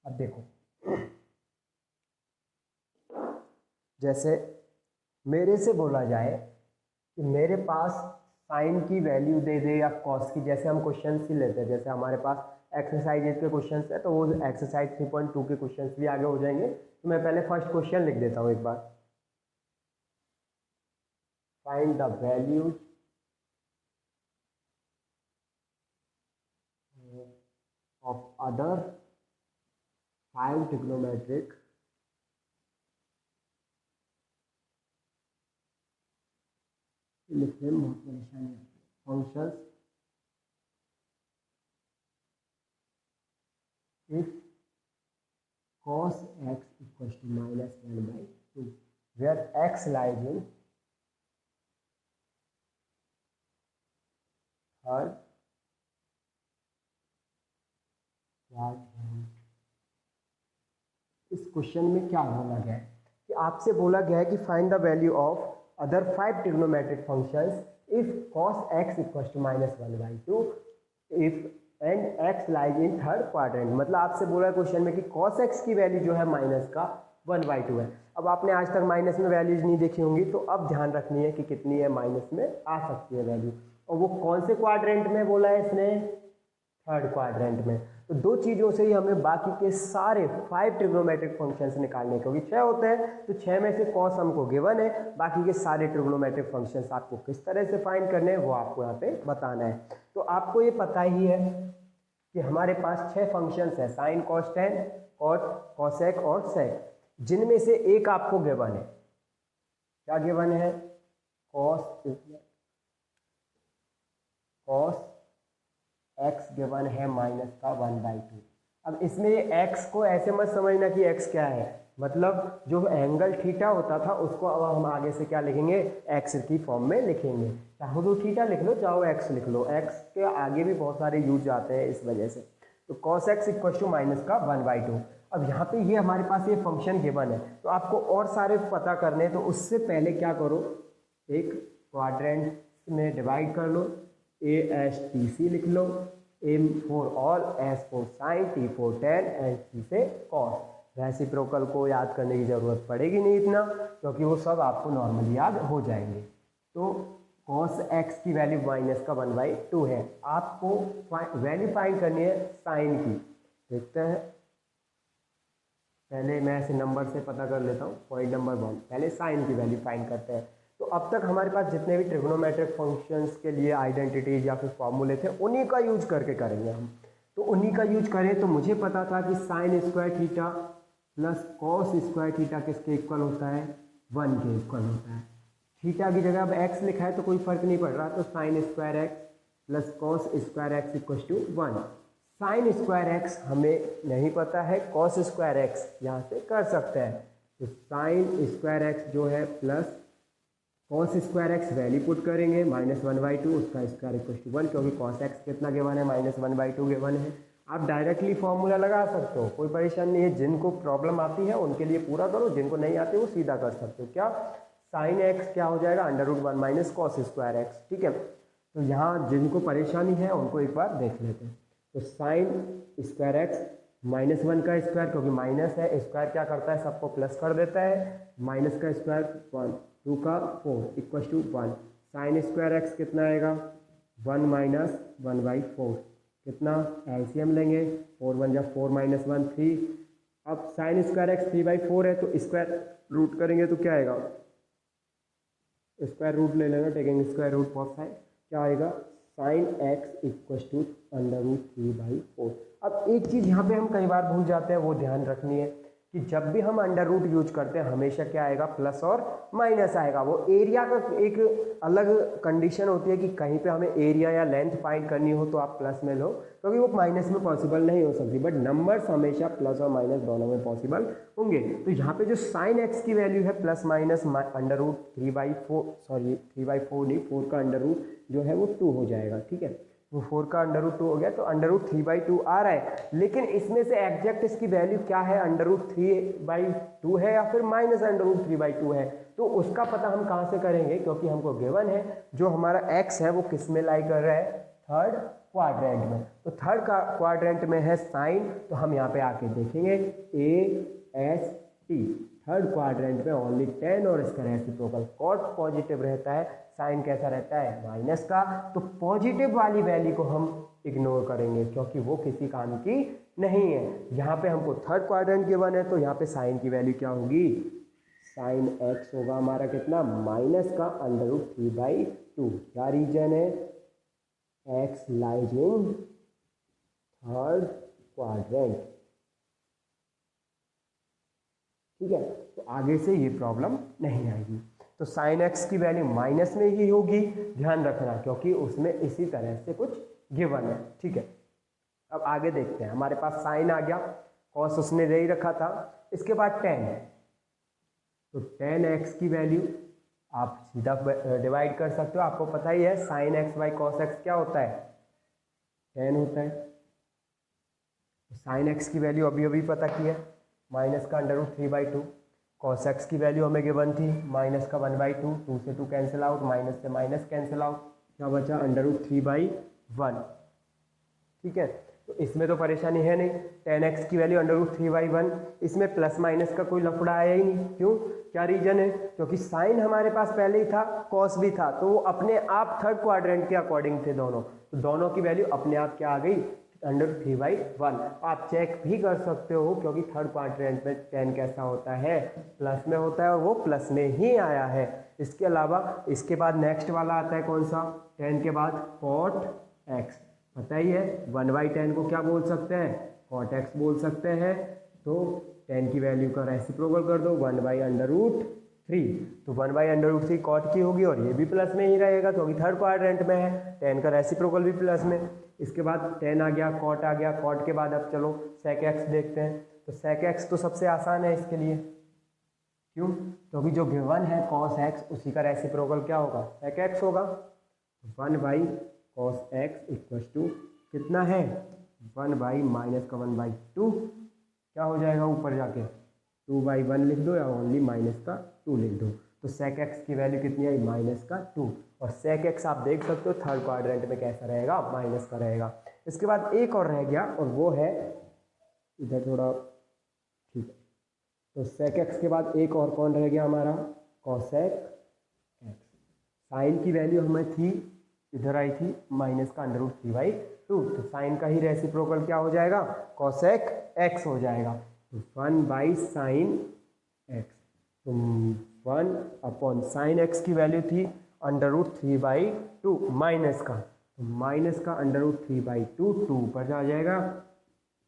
अब देखो जैसे मेरे से बोला जाए कि मेरे पास साइन की वैल्यू दे दे या कॉस की, जैसे हम क्वेश्चन ही लेते हैं, जैसे हमारे पास एक्सरसाइज के क्वेश्चन है तो वो एक्सरसाइज 3.2 के क्वेश्चन भी आगे हो जाएंगे। तो मैं पहले फर्स्ट क्वेश्चन लिख देता हूँ एक बार, find the values of other 5 trigonometric लिखने में बहुत परेशानी है, functions if cos x equal to -1/2 2 where x lies in third quadrant। इस क्वेश्चन में क्या बोला गया है कि आपसे बोला गया है कि find the value of other 5 trigonometric functions if cos x equals to -1/2 if and x lies in third quadrant. मतलब आपसे बोला है क्वेश्चन में कि cos x की वैल्यू जो है माइनस का 1/2 है। अब आपने आज तक माइनस में वैल्यूज नहीं देखी होंगी, तो अब ध्यान रखनी है कि कितनी है माइनस में आ सकती है वैल्यू, और वो कौन से क्वाड्रेंट में बोला है इसने, थर्ड क्वाड्रेंट में। तो दो चीज़ों से ही हमें बाकी के सारे 5 ट्रिग्नोमेट्रिक फंक्शंस निकालने, क्योंकि 6 होते हैं तो 6 में से कॉस हमको गिवन है, बाकी के सारे ट्रिग्नोमेट्रिक फंक्शंस आपको किस तरह से फाइंड करने हैं वो आपको यहाँ पे बताना है। तो आपको ये पता ही है कि हमारे पास 6 फंक्शंस है, sine, cos, tan, cot, cosec और सेक, जिनमें से एक आपको गिवन है। क्या गिवन है, कॉस x गिवन है माइनस का 1/2। अब इसमें ये x को ऐसे मत समझना कि x क्या है, मतलब जो एंगल थीटा होता था उसको अब हम आगे से क्या लिखेंगे, x की फॉर्म में लिखेंगे। चाहो तो थीटा लिख लो, चाहो x लिख लो, x के आगे भी बहुत सारे यूज आते हैं इस वजह से। तो cos x equal to minus का 1/2। अब यहाँ पे ये हमारे पास ये फंक्शन गिवन है, तो आपको और सारे पता करने हैं, तो उससे पहले क्या करो, एक क्वाड्रेंट में डिवाइड कर लो, ASTC लिख लो, M for all, S for sin, T for tan and C से cos। रेसिप्रोकल को याद करने की ज़रूरत पड़ेगी नहीं इतना, क्योंकि वो सब आपको नॉर्मली याद हो जाएंगे। तो cos x की वैल्यू माइनस का 1/2 है। आपको वैल्यू फाइंड करनी है साइन की। देखते हैं, पहले मैं ऐसे नंबर से पता कर लेता हूँ। पॉइंट नंबर 1, पहले साइन की वैल्यू फाइंड करते हैं। तो अब तक हमारे पास जितने भी ट्रिग्नोमेट्रिक फंक्शंस के लिए आइडेंटिटीज या फिर फॉर्मूले थे, उन्हीं का यूज करके करेंगे हम। तो उन्हीं का यूज करें तो मुझे पता था कि sign square theta plus cos square theta किसके इक्वल होता है, 1 के इक्वल होता है। थीटा की जगह अब x लिखा है तो कोई फर्क नहीं पड़ रहा, तो sine square x plus cos square x equal to 1। Sine square x हमें नहीं पता है, कॉस स्क्वायर एक्स यहाँ से कर सकते हैं। तो साइन स्क्वायर एक्स जो है plus cos square x value put करेंगे -1/2, उसका स्क्वायर इक्वल टू 1, क्योंकि कॉस एक्स कितना गिवन है, -1/2 गिवन है। आप डायरेक्टली फॉर्मूला लगा सकते हो, कोई परेशानी नहीं है। जिनको प्रॉब्लम आती है उनके लिए पूरा करो, जिनको नहीं आती वो सीधा कर सकते हो। क्या साइन एक्स क्या हो जाएगा, √1 माइनस कॉस स्क्वायर एक्स। ठीक है, तो यहाँ जिनको परेशानी है उनको एक बार देख लेते हैं। तो साइन स्क्वायर एक्स -1 का स्क्वायर, क्योंकि माइनस है, स्क्वायर क्या करता है, सबको प्लस कर देता है, माइनस का स्क्वायर 1, 2 का 4 equal to 1। Sine square x कितना आएगा, 1 माइनस 1/4, कितना एलसीएम लेंगे, 4 1 जा 4 -1 3। अब साइन स्क्वायर एक्स 3/4 है, तो स्क्वायर रूट करेंगे तो क्या आएगा, स्क्वायर रूट ले लेना, taking square root for sine, क्या आएगा, साइन एक्स इक्वल टू √3/4। अब एक चीज़ यहाँ पे हम कई बार भूल जाते हैं, वो ध्यान रखनी है कि जब भी हम अंडर रूट यूज करते हैं हमेशा क्या आएगा, प्लस और माइनस आएगा। वो एरिया का एक अलग कंडीशन होती है कि कहीं पे हमें एरिया या लेंथ फाइंड करनी हो तो आप प्लस में लो, क्योंकि वो माइनस में पॉसिबल नहीं हो सकती, बट नंबर्स हमेशा प्लस और माइनस दोनों में पॉसिबल होंगे। तो यहाँ पे जो साइन एक्स की वैल्यू है प्लस माइनस √3/4 नहीं, 4 का अंडर रूट जो है वो 2 हो जाएगा। ठीक है, वो 4 का √2 हो गया, तो √3/2 आ रहा है। लेकिन इसमें से एग्जैक्ट इसकी वैल्यू क्या है, √3/2 है या फिर -√3/2 है, तो उसका पता हम कहाँ से करेंगे, क्योंकि हमको गिवन है जो हमारा x है वो किस में लाई कर रहा है, थर्ड क्वाड्रेंट में। तो थर्ड क्वाड्रेंट में है साइन, तो हम यहाँ पे आके देखेंगे AST, थर्ड क्वाड्रेंट में ओनली 10 और इसका रेसिप्रोकल कॉट पॉजिटिव रहता है, साइन कैसा रहता है, माइनस का। तो पॉजिटिव वाली वैल्यू को हम इग्नोर करेंगे क्योंकि वो किसी काम की नहीं है। यहाँ पे हमको थर्ड क्वाड्रेंट गिवन है, तो यहाँ पे साइन की वैल्यू क्या होगी, साइन एक्स होगा हमारा कितना, माइनस का √3/2। क्या रीजन है, x lies in third quadrant. ठीक है, तो आगे से ये प्रॉब्लम नहीं आएगी। तो साइन एक्स की वैल्यू माइनस में ही होगी, ध्यान रखना, क्योंकि उसमें इसी तरह से कुछ गिवन है। ठीक है, अब आगे देखते हैं। हमारे पास साइन आ गया, कॉस उसने दे ही रखा था, इसके बाद टेन। तो 10x की वैल्यू आप सीधा डिवाइड कर सकते हो, आपको पता ही है sine x by cos x क्या होता है, 10 होता है। साइन एक्स की वैल्यू अभी अभी पता की है, माइनस का √3/2। कॉस एक्स की वैल्यू हमें गिवन थी माइनस का 1/2, 2 से 2 कैंसिल आउट, माइनस से माइनस कैंसिल आउट, क्या बचा √3/1। ठीक है, तो इसमें तो परेशानी है नहीं, 10x की वैल्यू √3/1, इसमें प्लस माइनस का कोई लफड़ा आया ही नहीं। क्यों, क्या रीजन है, क्योंकि साइन हमारे पास पहले ही था, कॉस भी था, तो वो अपने आप थर्ड क्वाड्रेंट के अकॉर्डिंग थे दोनों, तो दोनों की वैल्यू अपने आप क्या आ गई, √3/1। आप चेक भी कर सकते हो क्योंकि थर्ड क्वाड्रेंट में 10 कैसा होता है, प्लस में होता है, और वो प्लस में ही आया है। इसके अलावा इसके बाद नेक्स्ट वाला आता है कौन सा, 10 के बाद cot x, पता ही है 1/10 को क्या बोल सकते हैं, cot x बोल सकते हैं। तो 10 की वैल्यू का रेसिप्रोकल कर दो 1/√3, तो 1/√3 cot की होगी, और ये भी प्लस में ही रहेगा क्योंकि थर्ड क्वाड्रेंट में है, 10 का रेसिप्रोकल भी प्लस में। इसके बाद 10 आ गया, cot आ गया, cot के बाद अब चलो sec x देखते हैं। तो sec x तो सबसे आसान है इसके लिए, क्यों, क्योंकि जो गिवन है cos x उसी का रेसिप्रोकल क्या होगा, sec x होगा। 1/cos x इक्वल टू कितना है, 1/-1/2, क्या हो जाएगा ऊपर जाके 2/1 लिख दो या ओनली -2 लिख दो। तो sec x की वैल्यू कितनी आई, -2, और sec x आप देख सकते हो थर्ड क्वाड्रेंट में कैसा रहेगा, माइनस का रहेगा। इसके बाद एक और रह गया, और वो है इधर थोड़ा, ठीक है, तो sec x के बाद एक और कौन रह गया हमारा, cosec x। साइन की वैल्यू हमें थी, इधर आई थी माइनस का √3/2, तो साइन का ही रेसिप्रोकल क्या हो जाएगा, cosec x हो जाएगा। तो 1/sin x, तो 1/sin x की वैल्यू थी √3/2 माइनस का, तो माइनस का √3/2, 2 ऊपर आ जाएगा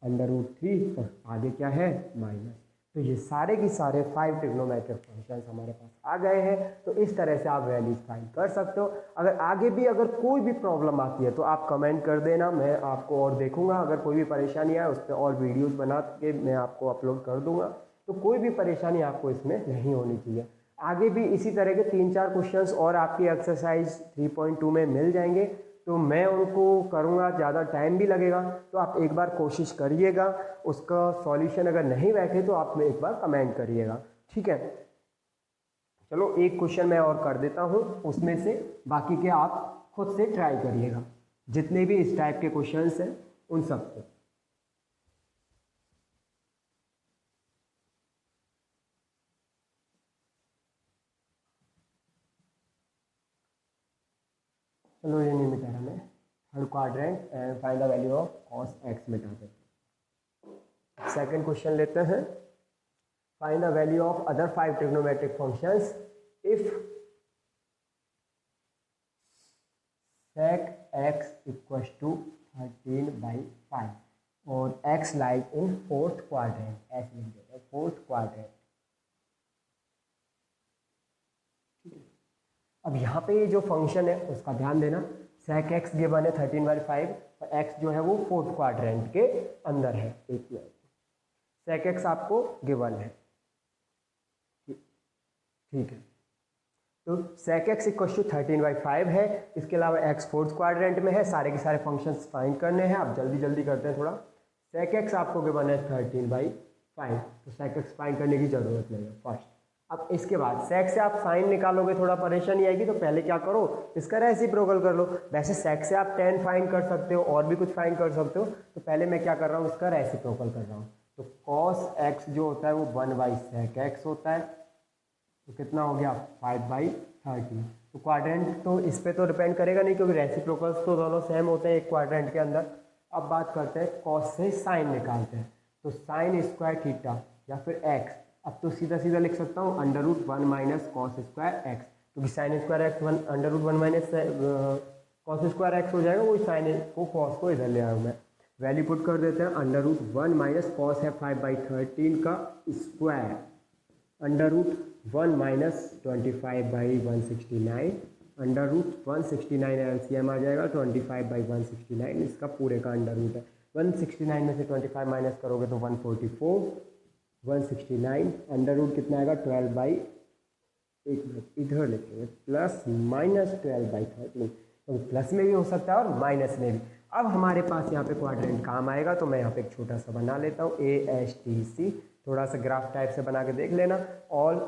√3, और आगे क्या है माइनस। तो ये सारे की सारे 5 ट्रिग्नोमेट्रिक फंक्शंस हमारे पास आ गए हैं। तो इस तरह से आप वैल्यूज फाइंड कर सकते हो। अगर आगे भी अगर कोई भी प्रॉब्लम आती है तो आप कमेंट कर देना, मैं आपको और देखूंगा। अगर कोई भी परेशानी आए उस पर और वीडियोस बना के मैं आपको अपलोड कर दूंगा। तो कोई भी परेशानी आपको इसमें नहीं होनी चाहिए। आगे भी इसी तरह के 3-4 क्वेश्चंस और आपकी एक्सरसाइज 3.2 में मिल जाएंगे, तो मैं उनको करूँगा, ज़्यादा टाइम भी लगेगा, तो आप एक बार कोशिश करिएगा। उसका सॉल्यूशन अगर नहीं बैठे तो आप में एक बार कमेंट करिएगा, ठीक है। चलो एक क्वेश्चन मैं और कर देता हूँ, उसमें से बाकी के आप खुद से ट्राई करिएगा, जितने भी इस टाइप के क्वेश्चंस हैं उन सब को। चलो ये नहीं मिटा रहा मैं, third quadrant and find the value of cos x मिटा देते। सेकंड क्वेश्चन लेते हैं, find the value of other 5 trigonometric functions if sec x equal to 13/5 और x like in fourth quadrant, ऐसे लिख देते हैं फोर्थ क्वाड्रेंट। अब यहाँ पे ये जो फंक्शन है उसका ध्यान देना, sec x गिवन है 13/5 और x जो है वो फोर्थ क्वाड्रेंट के अंदर है। एक मिनट, sec x आपको गिवन है, ठीक है, तो sec x इक्वल टू 13/5 है। इसके अलावा x फोर्थ क्वाड्रेंट में है, सारे के सारे फंक्शंस फाइंड करने हैं। आप जल्दी जल्दी करते हैं थोड़ा। sec x आपको गिवन है 13/5, तो sec x फाइंड करने की जरूरत नहीं है फर्स्ट। अब इसके बाद sec से आप साइन निकालोगे, थोड़ा परेशानी आएगी, तो पहले क्या करो, इसका रेसिप्रोकल कर लो। वैसे sec से आप 10 फाइंड कर सकते हो और भी कुछ फाइंड कर सकते हो, तो पहले मैं क्या कर रहा हूँ, इसका रेसिप्रोकल कर रहा हूँ। तो cos x जो होता है वो 1/sec x होता है, तो कितना हो गया 5/13। तो क्वाड्रेंट तो इस पे तो डिपेंड करेगा नहीं, क्योंकि रेसिप्रोकल्स तो दोनों सेम होते हैं एक क्वाड्रेंट के अंदर। अब बात करते हैं cos से साइन निकालते हैं, तो साइन स्क्वायर थीटा या फिर x, अब तो सीधा सीधा लिख सकता हूँ √1 - cos स्क्वायर x, क्योंकि sine square x √1 - cos square x हो जाएगा, वही साइन को cos को इधर ले आया हूँ मैं। वैल्यू पुट कर देते हैं, √1 - cos है 5/13 का स्क्वायर, √1 - 25/169, √169 एलसीएम आ जाएगा 25/169, इसका पूरे का अंडर रूट है। 169 में से 25 माइनस करोगे तो 144, 169 अंडर रूट कितना आएगा 12 बाई, एक मिनट इधर लिखेंगे, प्लस माइनस 12/13, तो प्लस में भी हो सकता है और माइनस में भी। अब हमारे पास यहाँ पे क्वाड्रेंट काम आएगा, तो मैं यहाँ पे एक छोटा सा बना लेता हूँ, ASTC, थोड़ा सा ग्राफ टाइप से बना के देख लेना, ऑल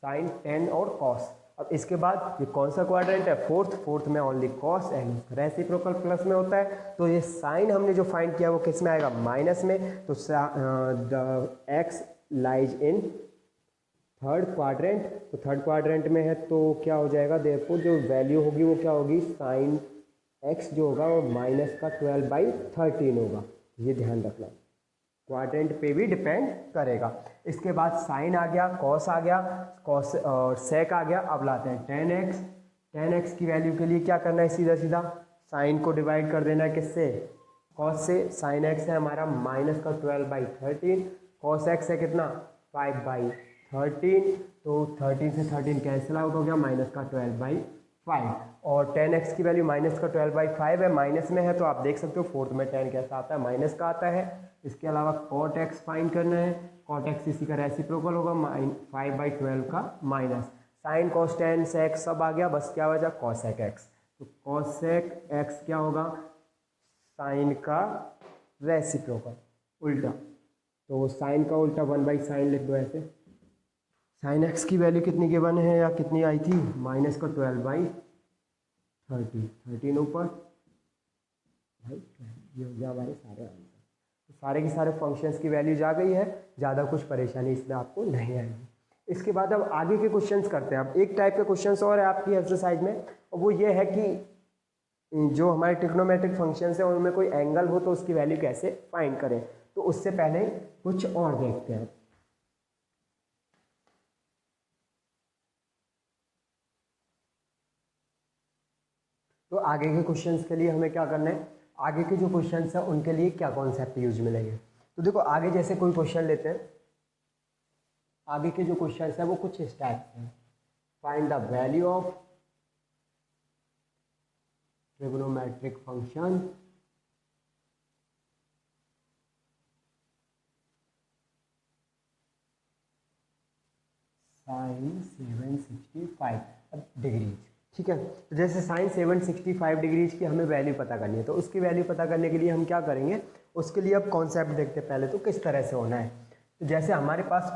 साइन टेन और कॉस। अब इसके बाद ये कौन सा क्वाड्रेंट है, फोर्थ में only cos and reciprocal plus में होता है, तो ये साइन हमने जो फाइंड किया वो किस में आएगा, माइनस में, तो the x lies in third quadrant, तो थर्ड क्वाड्रेंट में है तो क्या हो जाएगा, देखो जो वैल्यू होगी वो क्या होगी, साइन एक्स जो होगा वो माइनस का 12/13 होगा, ये ध्यान रखना, क्वाड्रेंट पे भी डिपेंड करेगा। इसके बाद साइन आ गया, कॉस आ गया, कॉस और सेक आ गया। अब लाते हैं टेन एक्स की वैल्यू के लिए क्या करना है, सीधा सीधा साइन को डिवाइड कर देना है किससे, कॉस से। साइन एक्स है हमारा माइनस का 12/13, कॉस एक्स है कितना 5/13, तो 13 से 13 कैंसिल आउट हो गया, माइनस का 12/5, और 10x की वैल्यू माइनस का 12/5 है, माइनस में है तो आप देख सकते हो फोर्थ में 10 कैसा आता है, माइनस का आता है। इसके अलावा cot x फाइंड करना है, cot x इसी का रेसिप्रोकल होगा, 5/12 का माइनस, साइन cos 10 sec सब आ गया, बस क्या बचा cosec x, तो cosec x क्या होगा, साइन का रेसिप्रोकल उल्टा, तो साइन का उल्टा 1/sin लिख दो ऐसे। साइन एक्स की वैल्यू कितनी गिवन है या कितनी आई थी, माइनस का 12/13 ऊपर भाई, ये हो गया हमारे सारे आंसर। तो सारे के सारे फंक्शंस की वैल्यूज आ गई है, ज़्यादा कुछ परेशानी इसमें आपको नहीं आएगी। इसके बाद अब आगे के क्वेश्चंस करते हैं। अब एक टाइप के क्वेश्चंस और है आपकी एक्सरसाइज में, और वो ये है कि जो हमारे ट्रिग्नोमेट्रिक फंक्शंस है उनमें कोई एंगल हो तो उसकी वैल्यू कैसे फाइंड करें। तो उससे पहले कुछ और देखते हैं। तो आगे के क्वेश्चंस के लिए हमें क्या करना है, आगे के जो क्वेश्चंस हैं उनके लिए क्या कॉन्सेप्ट यूज मिलेंगे। तो देखो आगे जैसे कोई क्वेश्चन लेते हैं, आगे के जो क्वेश्चंस हैं वो कुछ इस टाइप से, find the value of trigonometric function sine 765 degrees. ठीक है, तो जैसे साइन 765 डिग्रीज की हमें वैल्यू पता करनी है, तो उसकी वैल्यू पता करने के लिए हम क्या करेंगे, उसके लिए अब कॉन्सेप्ट देखते हैं पहले तो किस तरह से होना है। तो जैसे हमारे पास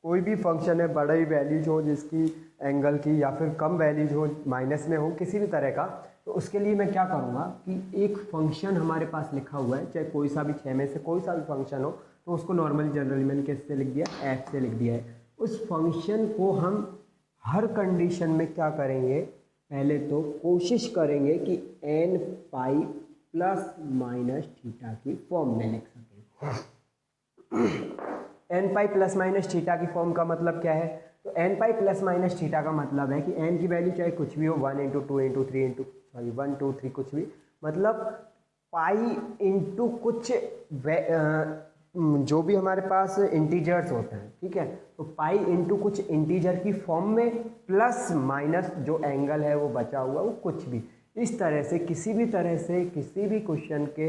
कोई भी फंक्शन है, बड़ा ही वैल्यूज हो जिसकी एंगल की, या फिर कम वैल्यूज हो, माइनस में हो, किसी भी तरह का, तो उसके लिए मैं क्या करूँगा कि एक फंक्शन हमारे पास लिखा हुआ है, चाहे कोई सा भी 6 में से कोई सा भी फंक्शन हो, तो उसको नॉर्मली जनरली मैंने किससे लिख दिया, एफ से लिख दिया है। उस फंक्शन को हम हर कंडीशन में क्या करेंगे, पहले तो कोशिश करेंगे कि n pi plus minus theta की फॉर्म में लिख सकें। N pi plus minus theta की फॉर्म का मतलब क्या है, तो n pi plus minus theta का मतलब है कि एन की वैल्यू चाहे कुछ भी हो, 1 इंटू 2 इंटू 3 इंटू 1 2 3 कुछ भी, मतलब पाई इंटू कुछ जो भी हमारे पास इंटीजर्स होते हैं, ठीक है, तो पाई इंटू कुछ इंटीजर की फॉर्म में, प्लस माइनस जो एंगल है वो बचा हुआ वो कुछ भी, इस तरह से किसी भी तरह से किसी भी क्वेश्चन के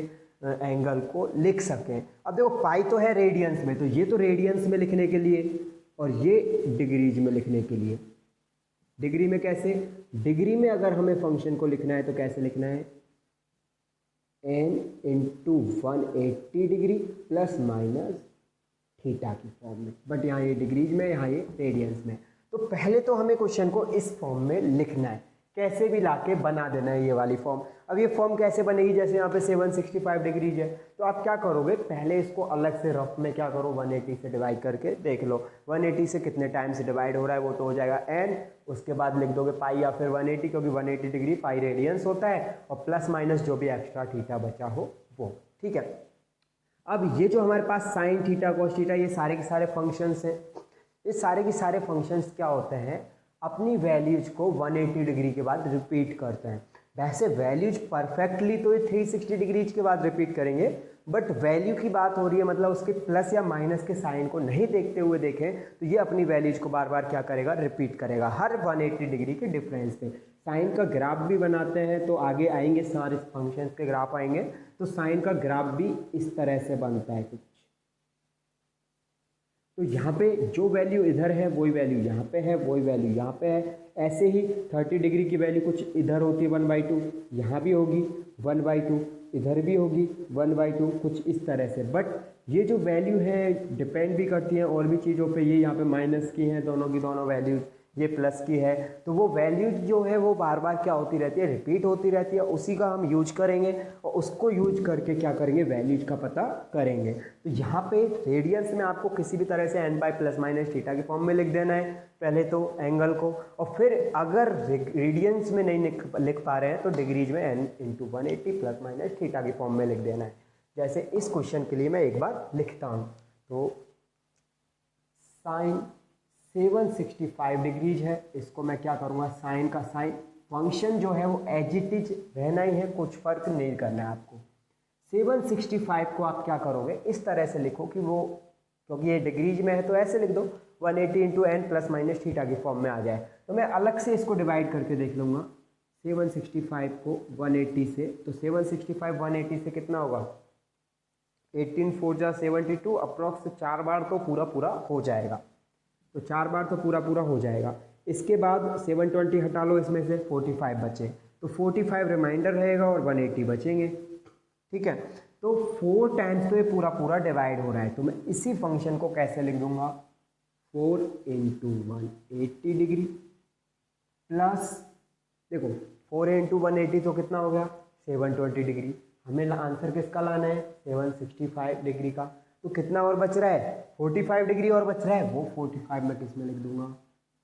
एंगल को लिख सकें। अब देखो पाई तो है रेडियंस में, तो ये तो रेडियंस में लिखने के लिए, और ये डिग्रीज में लिखने के लिए। डिग्री में कैसे, डिग्री में अगर हमें फंक्शन को लिखना है तो कैसे लिखना है, n into 180 degree plus minus theta की फॉर्म में, बट यहाँ ये डिग्रीज में, यहाँ ये रेडियंस में। तो पहले तो हमें क्वेश्चन को इस फॉर्म में लिखना है, कैसे भी लाके बना देना है ये वाली फॉर्म। अब ये फॉर्म कैसे बनेगी, जैसे यहाँ पे 765 डिग्रीज है, तो आप क्या करोगे, पहले इसको अलग से रफ में क्या करो, 180 से डिवाइड करके देख लो, 180 से कितने टाइम से डिवाइड हो रहा है, वो तो हो जाएगा n, उसके बाद लिख दोगे पाई या फिर 180, क्योंकि 180 डिग्री पाई रेडियंस होता है, और प्लस माइनस जो भी एक्स्ट्रा थीटा बचा हो वो। ठीक है, अब ये जो हमारे पास साइन थीटा कॉस थीटा ये सारे के सारे फंक्शंस हैं, ये सारे के सारे फंक्शंस क्या होते हैं, अपनी वैल्यूज को 180 डिग्री के बाद रिपीट करते हैं। वैसे वैल्यूज परफेक्टली तो ये 360 डिग्रीज के बाद रिपीट करेंगे, बट वैल्यू की बात हो रही है, मतलब उसके प्लस या माइनस के साइन को नहीं देखते हुए देखें तो ये अपनी वैल्यूज को बार बार क्या करेगा, रिपीट करेगा हर 180 डिग्री के डिफरेंस पे। साइन का ग्राफ भी बनाते हैं, तो आगे आएंगे सारे फंक्शंस के ग्राफ आएंगे, तो साइन का ग्राफ भी इस तरह से बनता है कुछ। तो यहाँ पे जो वैल्यू इधर है वही वैल्यू यहाँ पे है, वही वैल्यू यहाँ पे है। ऐसे ही 30 डिग्री की वैल्यू कुछ इधर होती है 1/2, यहाँ भी होगी 1/2, इधर भी होगी 1/2, कुछ इस तरह से। बट ये जो वैल्यू है डिपेंड भी करती है और भी चीज़ों पे। ये यहाँ पे माइनस की हैं दोनों की दोनों वैल्यूज, ये प्लस की है, तो वो वैल्यूज जो है वो बार बार क्या होती रहती है, रिपीट होती रहती है। उसी का हम यूज करेंगे और उसको यूज करके क्या करेंगे, वैल्यूज का पता करेंगे। तो यहाँ पे रेडियंस में आपको किसी भी तरह से n by plus minus theta की फॉर्म में लिख देना है पहले तो एंगल को, और फिर अगर रेडियंस में नहीं लिख पा रहे हैं तो डिग्रीज में n into 180 plus minus theta की फॉर्म में लिख देना है। जैसे इस क्वेश्चन के लिए मैं एक बार लिखता हूँ, तो साइन 765 डिग्रीज है, इसको मैं क्या करूँगा, साइन का साइन, फंक्शन जो है वो एज इट इज रहना ही है, कुछ फर्क नहीं करना है आपको। 765 को आप क्या करोगे, इस तरह से लिखो कि वो, क्योंकि ये डिग्रीज में है तो ऐसे लिख दो 180 into n plus minus theta की फॉर्म में आ जाए। तो मैं अलग से इसको डिवाइड करके देख लूँगा 765 को 180 से, तो 765 180 से कितना होगा, 18 4 जा 72, अप्रॉक्स 4 बार तो पूरा पूरा हो जाएगा, तो 4 बार तो पूरा पूरा हो जाएगा। इसके बाद 720 हटा लो, इसमें से 45 बचे, तो 45 रिमाइंडर रहेगा और 180 बचेंगे। ठीक है, तो 4 टाइम्स तो ये पूरा पूरा डिवाइड हो रहा है, तो मैं इसी फंक्शन को कैसे लिख दूंगा, 4 इंटू 180 डिग्री प्लस, देखो 4 इंटू 180 तो कितना हो गया 720 डिग्री। हमें आंसर किसका लाना है, 765 डिग्री का। तो कितना और बच रहा है, 45 डिग्री और बच रहा है, वो 45 मैं किस में लिख दूंगा,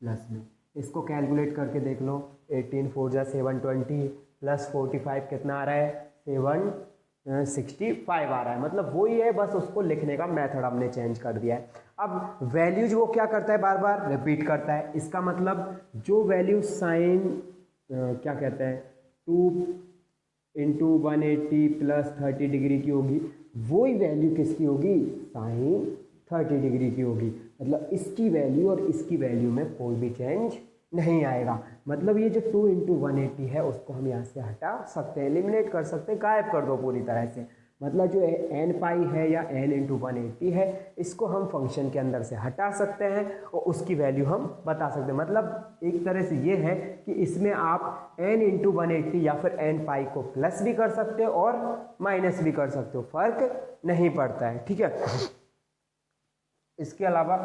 प्लस में। इसको कैलकुलेट करके देख लो, 18 4 जा 720 प्लस 45 कितना आ रहा है, 765 आ रहा है। मतलब वही है, बस उसको लिखने का मेथड हमने चेंज कर दिया है। अब वैल्यूज वो क्या करता है, बार बार रिपीट करता है। इसका मतलब जो वैल्यू साइन क्या कहते हैं 2 इंटू 180 प्लस 30 डिग्री की होगी, वही वैल्यू किसकी होगी, साइन 30 डिग्री की होगी। मतलब इसकी वैल्यू और इसकी वैल्यू में कोई भी चेंज नहीं आएगा। मतलब ये जो 2 इंटू 180 है उसको हम यहाँ से हटा सकते हैं, एलिमिनेट कर सकते हैं, गायब कर दो पूरी तरह से। मतलब जो n पाई है या n इंटू 180 है, इसको हम फंक्शन के अंदर से हटा सकते हैं और उसकी वैल्यू हम बता सकते हैं। मतलब एक तरह से ये है कि इसमें आप n इंटू 180 या फिर n पाई को प्लस भी कर सकते हो और माइनस भी कर सकते हो, फर्क नहीं पड़ता है। ठीक है, इसके अलावा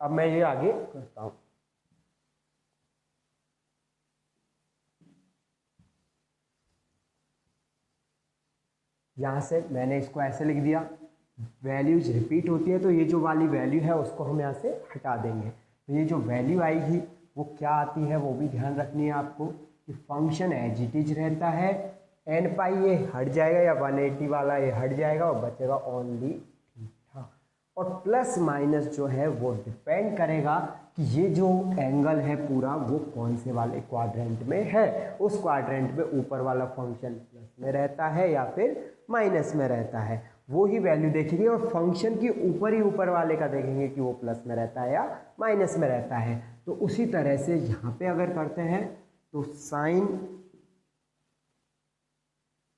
अब मैं ये आगे करता हूँ। यहाँ से मैंने इसको ऐसे लिख दिया, वैल्यूज रिपीट होती है तो ये जो वाली वैल्यू है उसको हम यहाँ से हटा देंगे। तो ये जो वैल्यू आएगी वो क्या आती है वो भी ध्यान रखनी है आपको, कि फंक्शन एज इट इज रहता है, एन पाई ये हट जाएगा या 180 वाला ये हट जाएगा और बचेगा ओनली थीटा। और प्लस माइनस जो है वो डिपेंड करेगा कि ये जो एंगल है पूरा वो कौन से वाले क्वाड्रेंट में है। उस क्वाड्रेंट में ऊपर वाला फंक्शन प्लस में रहता है या फिर माइनस में रहता है, वो ही वैल्यू देखेंगे। और फंक्शन की ऊपर ही ऊपर वाले का देखेंगे कि वो प्लस में रहता है या माइनस में रहता है। तो उसी तरह से यहाँ पे अगर करते हैं तो साइन,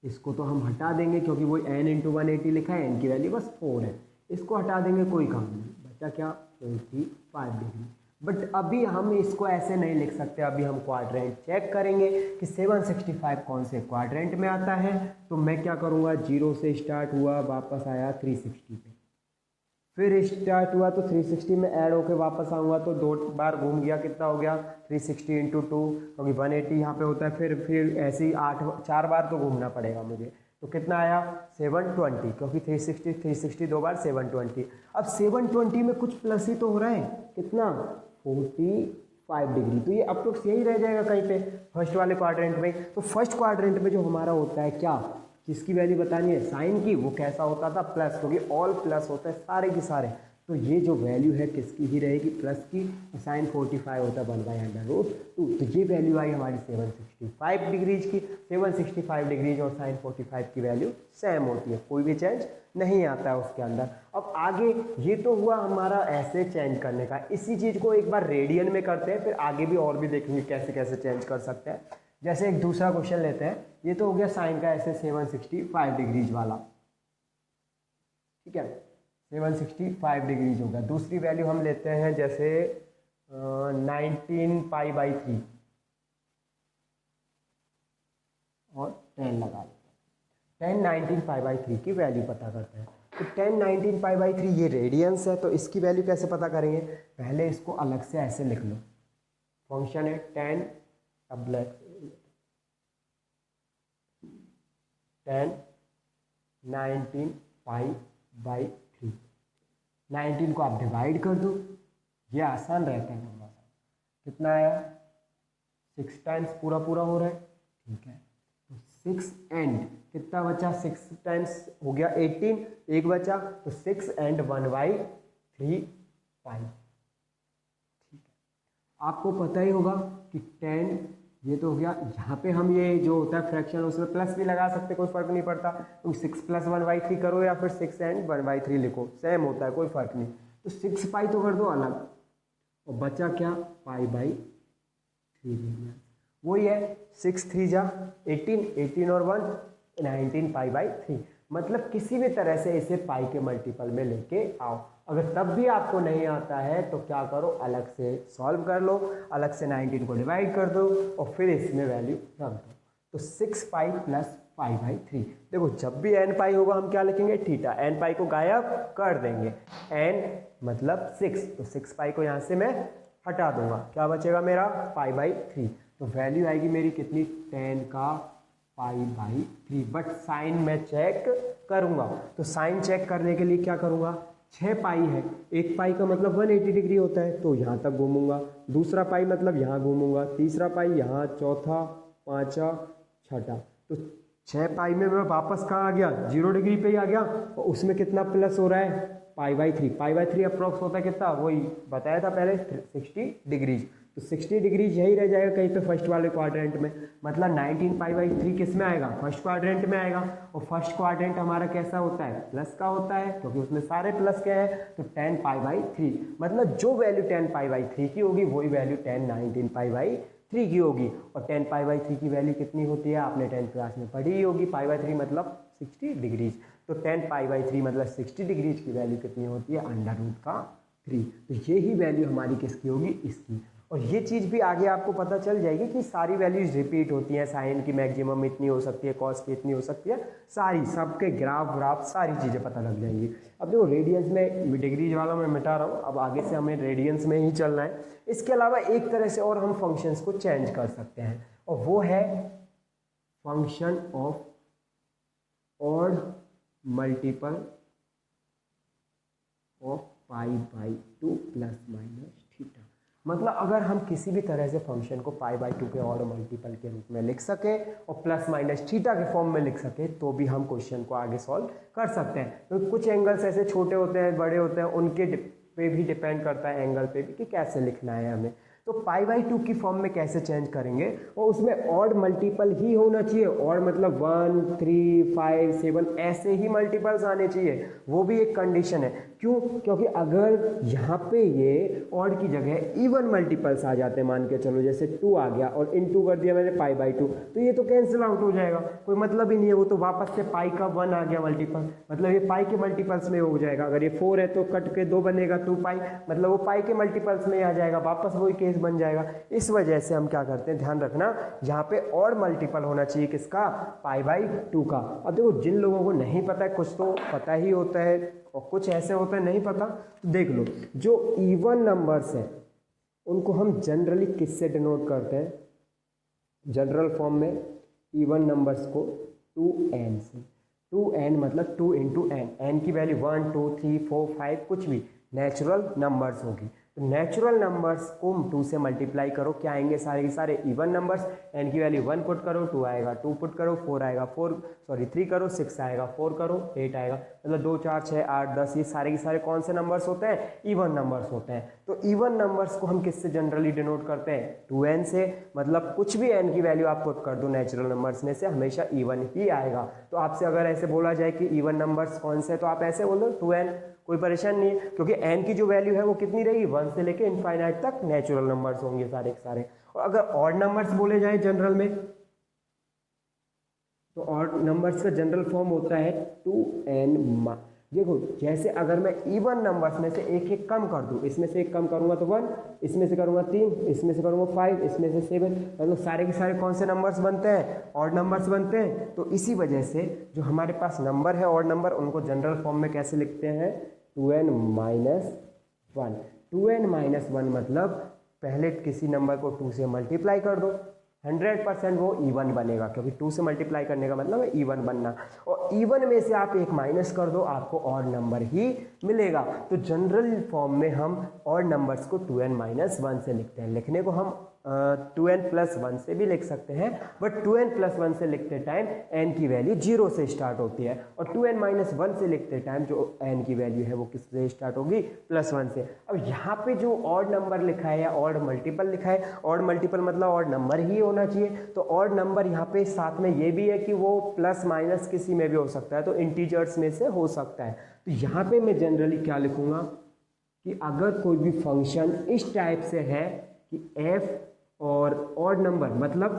इसको तो हम हटा देंगे क्योंकि वो n इंटू 180 लिखा है, n की वैल्यू बस 4 है, इसको हटा देंगे, कोई काम नहीं, बचा क्या 45 डिग्री। बट अभी हम इसको ऐसे नहीं लिख सकते, अभी हम क्वाड्रेंट चेक करेंगे कि 765 कौन से क्वाड्रेंट में आता है। तो मैं क्या करूँगा, 0 से स्टार्ट हुआ, वापस आया 360 पे, फिर स्टार्ट हुआ तो 360 में ऐड होके वापस आऊँगा तो 2 बार घूम गया, कितना हो गया 360 इंटू 2, क्योंकि 180 यहाँ पे होता है, फिर ऐसे ही 4 बार तो घूमना पड़ेगा मुझे। तो कितना आया 720, क्योंकि 360 2 बार 720। अब 720 में कुछ प्लस ही तो हो रहा है, कितना 45 डिग्री, तो ये अप्रोक्स यही रह जाएगा कहीं पे फर्स्ट वाले क्वाड्रेंट में। तो फर्स्ट क्वाड्रेंट में जो हमारा होता है क्या, जिसकी वैल्यू बतानी है साइन की, वो कैसा होता था प्लस, क्योंकि ऑल प्लस होता है सारे के सारे। तो ये जो वैल्यू है किसकी ही रहेगी, प्लस की, साइन 45 होता है 1/√2। तो ये वैल्यू आई हमारी 765 डिग्रीज की। 765 डिग्रीज और साइन 45 की वैल्यू सेम होती है, कोई भी चेंज नहीं आता है उसके अंदर। अब आगे ये तो हुआ हमारा ऐसे चेंज करने का, इसी चीज़ को एक बार रेडियन में करते हैं, फिर आगे भी और भी देखेंगे कैसे कैसे चेंज कर सकते हैं। जैसे एक दूसरा क्वेश्चन लेते हैं, ये तो हो गया साइन का ऐसे 765 डिग्रीज वाला, ठीक है। 765 डिग्रीज होगा। दूसरी वैल्यू हम लेते हैं जैसे 19 पाई बाई 3 और 10 लगा लेते हैं। 10 19 पाई बाई 3 की वैल्यू पता करते हैं। तो 10 19 पाई बाई 3 ये रेडियंस है, तो इसकी वैल्यू कैसे पता करेंगे? पहले इसको अलग से ऐसे लिख लो, फंक्शन है 10 अब 10 19 पाई बाई 3। 19 को आप डिवाइड कर दो, ये आसान रहता है थोड़ा सा। कितना आया? 6 टाइम्स पूरा पूरा हो रहा है, ठीक है। तो 6 एंड कितना बचा? 6 टाइम्स हो गया 18, एक बचा तो 6 एंड 1/3 पाई। ठीक है, आपको पता ही होगा कि 10 ये तो हो गया। यहाँ पे हम ये जो होता है फ्रैक्शन उसमें प्लस भी लगा सकते, कोई फर्क नहीं पड़ता। तो 6 + 1/3 करो या फिर 6 एंड 1/3 लिखो, सेम होता है, कोई फर्क नहीं। तो 6 पाई तो कर दो अलग, और बचा क्या? π/3। वही है 6 3 जा 18, 18 और 1 19 π/3। मतलब किसी भी तरह से इसे पाई के मल्टीपल में लेके आओ। अगर तब भी आपको नहीं आता है तो क्या करो, अलग से सॉल्व कर लो, अलग से 19 को डिवाइड कर दो और फिर इसमें वैल्यू रख दो। तो 6 पाई + π/3। देखो जब भी n पाई होगा हम क्या लिखेंगे? थीटा। n पाई को गायब कर देंगे, n मतलब 6, तो 6 पाई को यहाँ से मैं हटा दूंगा, क्या बचेगा मेरा? π/3। तो वैल्यू आएगी मेरी कितनी? 10 का π/3। बट साइन मैं चेक करूंगा, तो साइन चेक करने के लिए क्या करूंगा? 6 पाई है, एक पाई का मतलब 180 डिग्री होता है, तो यहाँ तक घूमूंगा। दूसरा पाई मतलब यहाँ घूमूंगा, तीसरा पाई यहाँ, चौथा, पांचवा, छठा। तो 6 पाई में मैं वापस कहाँ आ गया? 0 डिग्री पे ही आ गया। और उसमें कितना प्लस हो रहा है? π/3। π/3 अप्रॉक्स होता है कितना? वही बताया था पहले, 60 डिग्रीज। तो 60 डिग्रीज यही रह जाएगा कहीं पे फर्स्ट वाले क्वाड्रेंट में। मतलब 19 π/3 किस में आएगा? फर्स्ट क्वाड्रेंट में आएगा। और फर्स्ट क्वाड्रेंट हमारा कैसा होता है? प्लस का होता है, क्योंकि उसमें सारे प्लस के हैं। तो 10 π/3 मतलब जो वैल्यू 10 π/3 की होगी वही वैल्यू 10 19 π/3 की होगी। और 10 π/3 की वैल्यू कितनी होती है? आपने 10th क्लास में पढ़ी ही होगी। π/3 मतलब 60 डिग्रीज। तो 10 π/3 मतलब 60 डिग्रीज की वैल्यू कितनी होती है? √3। तो ये ही वैल्यू हमारी किसकी होगी? इसकी। और ये चीज़ भी आगे आपको पता चल जाएगी कि सारी वैल्यूज रिपीट होती हैं। साइन की मैक्सिमम इतनी हो सकती है, कॉस की इतनी हो सकती है, सारी सबके ग्राफ सारी चीज़ें पता लग जाएंगी। अब देखो रेडियंस में डिग्रीज वाला मैं मिटा रहा हूँ, अब आगे से हमें रेडियंस में ही चलना है। इसके अलावा एक तरह से और हम फंक्शंस को चेंज कर सकते हैं, और वो है function of odd multiple of π/2 ± theta. मतलब अगर हम किसी भी तरह से फंक्शन को π/2 के ऑड मल्टीपल के रूप में लिख सके और ± थीटा के फॉर्म में लिख सके, तो भी हम क्वेश्चन को आगे सॉल्व कर सकते हैं। तो कुछ एंगल्स ऐसे छोटे होते हैं, बड़े होते हैं, उनके पे भी डिपेंड करता है एंगल पे भी कि कैसे लिखना है हमें। तो π/2 की फॉर्म में कैसे चेंज करेंगे? और उसमें ऑड मल्टीपल ही होना चाहिए। ऑड मतलब 1 3 5 7 ऐसे ही मल्टीपल्स आने चाहिए, वो भी एक कंडीशन है। क्यों? क्योंकि अगर यहाँ पे ये ऑड की जगह इवन मल्टीपल्स आ जाते हैं, मान के चलो जैसे 2 आ गया और इनटू कर दिया मैंने π/2, तो ये तो कैंसिल आउट हो जाएगा, कोई मतलब ही नहीं है। वो तो वापस से पाई का 1 आ गया मल्टीपल, मतलब ये पाई के मल्टीपल्स में हो जाएगा। अगर ये 4 है तो कट के 2 बनेगा 2 पाई, मतलब वो पाई के मल्टीपल्स में आ जाएगा, वापस वही केस बन जाएगा। इस वजह से हम क्या करते हैं, ध्यान रखना, यहाँ पे और मल्टीपल होना चाहिए किसका? π/2 का। अब देखो जिन लोगों को नहीं पता है, कुछ तो पता ही होता है और कुछ ऐसे होता है नहीं पता, तो देख लो जो इवन नंबर्स हैं उनको हम जनरली किससे डिनोट करते हैं? जनरल फॉर्म में इवन नंबर्स को 2n से। 2n मतलब 2 × n, n की वैल्यू 1 2 3 4 5 कुछ भी नेचुरल नंबर्स होगी। तो नेचुरल नंबर्स को 2 से मल्टीप्लाई करो, क्या आएंगे? सारे के सारे इवन नंबर्स। n की वैल्यू 1 पुट करो 2 आएगा, 2 पुट करो 4 आएगा, 3 करो 6 आएगा, 4 करो 8 आएगा। मतलब 2 4 6 8 10 ये सारे के सारे कौन से नंबर्स होते हैं? इवन नंबर्स होते हैं। तो इवन नंबर्स को हम किससे जनरली डिनोट करते हैं? 2n से। मतलब कुछ भी n की वैल्यू आप पुट कर दो नेचुरल नंबर्स में से, हमेशा इवन ही आएगा। तो आपसे अगर ऐसे बोला जाए कि इवन नंबर्स कौन से, तो आप ऐसे बोल दो 2n, कोई परेशान नहीं है, क्योंकि n की जो वैल्यू है वो कितनी रहेगी? 1 से लेके इनफाइनाइट तक नेचुरल नंबर्स होंगे सारे के सारे। और अगर ऑड नंबर्स बोले जाए जनरल में, तो ऑड नंबर्स का जनरल फॉर्म होता है 2n देखो जैसे अगर मैं इवन नंबर्स में से एक एक कम कर दूँ, इसमें से एक कम करूँगा तो 1, इसमें से करूँगा 3, इसमें से करूँगा 5, इसमें से 7, मतलब सारे के सारे कौन से नंबर्स बनते हैं, ऑड नंबर्स बनते हैं। तो इसी वजह से जो हमारे पास नंबर है ऑड नंबर, उनको जनरल फॉर्म में कैसे लिखते हैं, 2n माइनस 1। 2n माइनस 1 मतलब पहले किसी नंबर को 2 से मल्टीप्लाई कर दो, 100% वो इवन बनेगा, क्योंकि 2 से मल्टीप्लाई करने का मतलब है इवन बनना, और इवन में से आप एक माइनस कर दो, आपको ऑड नंबर ही मिलेगा। तो जनरल फॉर्म में हम ऑड नंबर्स को 2n माइनस 1 से लिखते हैं। लिखने को हम 2n प्लस 1 से भी लिख सकते हैं, बट 2n प्लस 1 से लिखते टाइम n की वैल्यू 0 से स्टार्ट होती है, और 2n माइनस 1 से लिखते टाइम जो n की वैल्यू है वो किससे स्टार्ट होगी, +1 से। अब यहाँ पे जो ऑड नंबर लिखा है या ऑड मल्टीपल लिखा है, ऑड मल्टीपल मतलब ऑड नंबर ही होना चाहिए, तो ऑड नंबर यहाँ पे साथ में ये भी है कि वो प्लस माइनस किसी में भी हो सकता है, तो इंटीजर्स में से हो सकता है। तो यहाँ पे मैं जनरली क्या लिखूँगा कि अगर कोई भी फंक्शन इस टाइप से है कि f और ऑड नंबर मतलब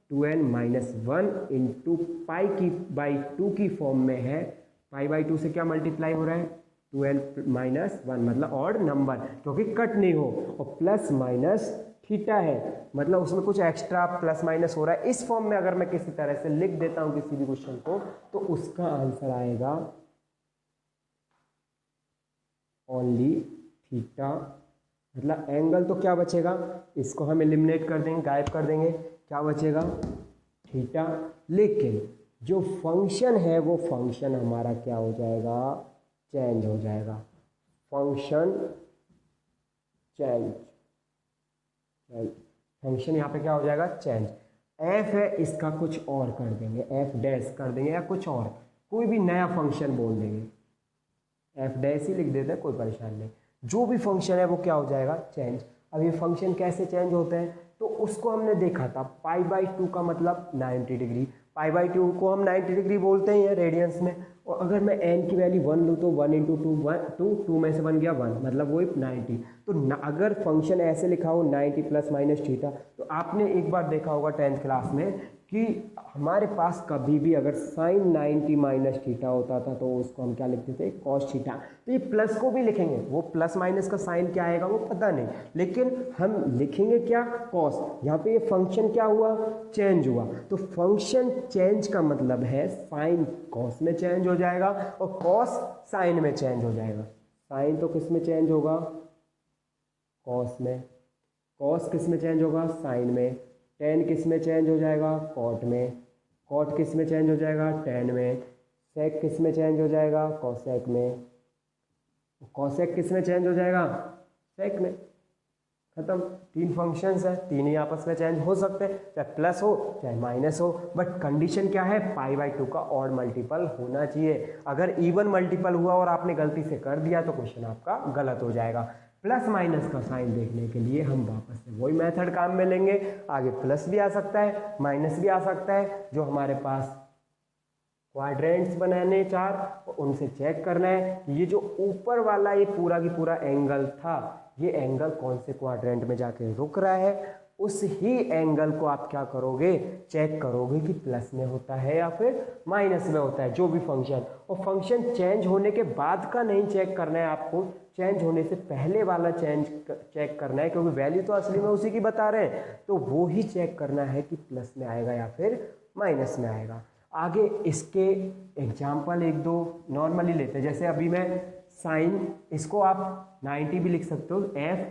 2n माइनस 1 इंटू पाई की बाई 2 की फॉर्म में है, पाई बाई 2 से क्या मल्टीप्लाई हो रहा है, 2n माइनस 1 मतलब ऑड नंबर, क्योंकि कट नहीं हो, और प्लस माइनस थीटा है मतलब उसमें कुछ एक्स्ट्रा प्लस माइनस हो रहा है। इस फॉर्म में अगर मैं किसी तरह से लिख देता हूँ किसी भी क्वेश्चन को, तो उसका आंसर आएगा ओनली थीटा, मतलब एंगल तो क्या बचेगा, इसको हम एलिमिनेट कर देंगे, गायब कर देंगे, क्या बचेगा, थीटा। लेकिन जो फंक्शन है वो फंक्शन हमारा क्या हो जाएगा, चेंज हो जाएगा, फंक्शन चेंज, फंक्शन यहाँ पे क्या हो जाएगा, चेंज। f है इसका कुछ और कर देंगे, f डैश कर देंगे या कुछ और कोई भी नया फंक्शन बोल देंगे, f डैश ही लिख देते हैं, कोई परेशान नहीं। जो भी फंक्शन है वो क्या हो जाएगा, चेंज। अब ये फंक्शन कैसे चेंज होते हैं, तो उसको हमने देखा था, पाई बाई 2 का मतलब 90 डिग्री, पाई बाई 2 को हम 90 डिग्री बोलते हैं रेडियंस में, और अगर मैं n की वैल्यू 1 लूँ तो 1 इंटू 2 में से बन गया 1, मतलब वही 90। तो अगर फंक्शन ऐसे लिखा हो 90 प्लस माइनस थीटा, तो आपने एक बार देखा होगा 10th क्लास में कि हमारे पास कभी भी अगर साइन 90 माइनस थीटा होता था तो उसको हम क्या लिखते थे, कॉस थीटा। तो ये प्लस को भी लिखेंगे, वो प्लस माइनस का साइन क्या आएगा वो पता नहीं, लेकिन हम लिखेंगे क्या, कॉस। यहाँ पे ये फंक्शन क्या हुआ, चेंज हुआ, तो फंक्शन चेंज का मतलब है साइन कॉस में चेंज हो जाएगा और कॉस साइन में चेंज हो जाएगा। साइन तो किस में चेंज होगा, कॉस में, कॉस किस में चेंज होगा, साइन में, टेन किस में चेंज हो जाएगा, कॉट में, कॉट किस में चेंज हो जाएगा, टेन में, सेक किस में चेंज हो जाएगा, कॉसेक में, कॉसेक किस में चेंज हो जाएगा, सेक में। खत्म, 3 फंक्शंस है, 3 ही आपस में चेंज हो सकते हैं, चाहे प्लस हो चाहे माइनस हो, बट कंडीशन क्या है, पाई बाई 2 का ऑड मल्टीपल होना चाहिए। अगर इवन मल्टीपल हुआ और आपने गलती से कर दिया तो क्वेश्चन आपका गलत हो जाएगा। प्लस माइनस का साइन देखने के लिए हम वापस से वही मेथड काम में लेंगे, आगे प्लस भी आ सकता है माइनस भी आ सकता है। जो हमारे पास क्वाड्रेंट्स बनाने 4, उनसे चेक करना है ये जो ऊपर वाला ये पूरा की पूरा एंगल था, ये एंगल कौन से क्वाड्रेंट में जाके रुक रहा है, उस ही एंगल को आप क्या करोगे, चेक करोगे कि प्लस में होता है या फिर माइनस में होता है, जो भी फंक्शन। और फंक्शन चेंज होने के बाद का नहीं चेक करना है आपको, चेंज होने से पहले वाला चेक करना है, क्योंकि वैल्यू तो असली में उसी की बता रहे हैं, तो वो ही चेक करना है कि प्लस में आएगा या फिर माइनस में आएगा। आगे इसके एग्जाम्पल 1-2 नॉर्मली लेते हैं, जैसे अभी मैं साइन, इसको आप 90 भी लिख सकते हो, f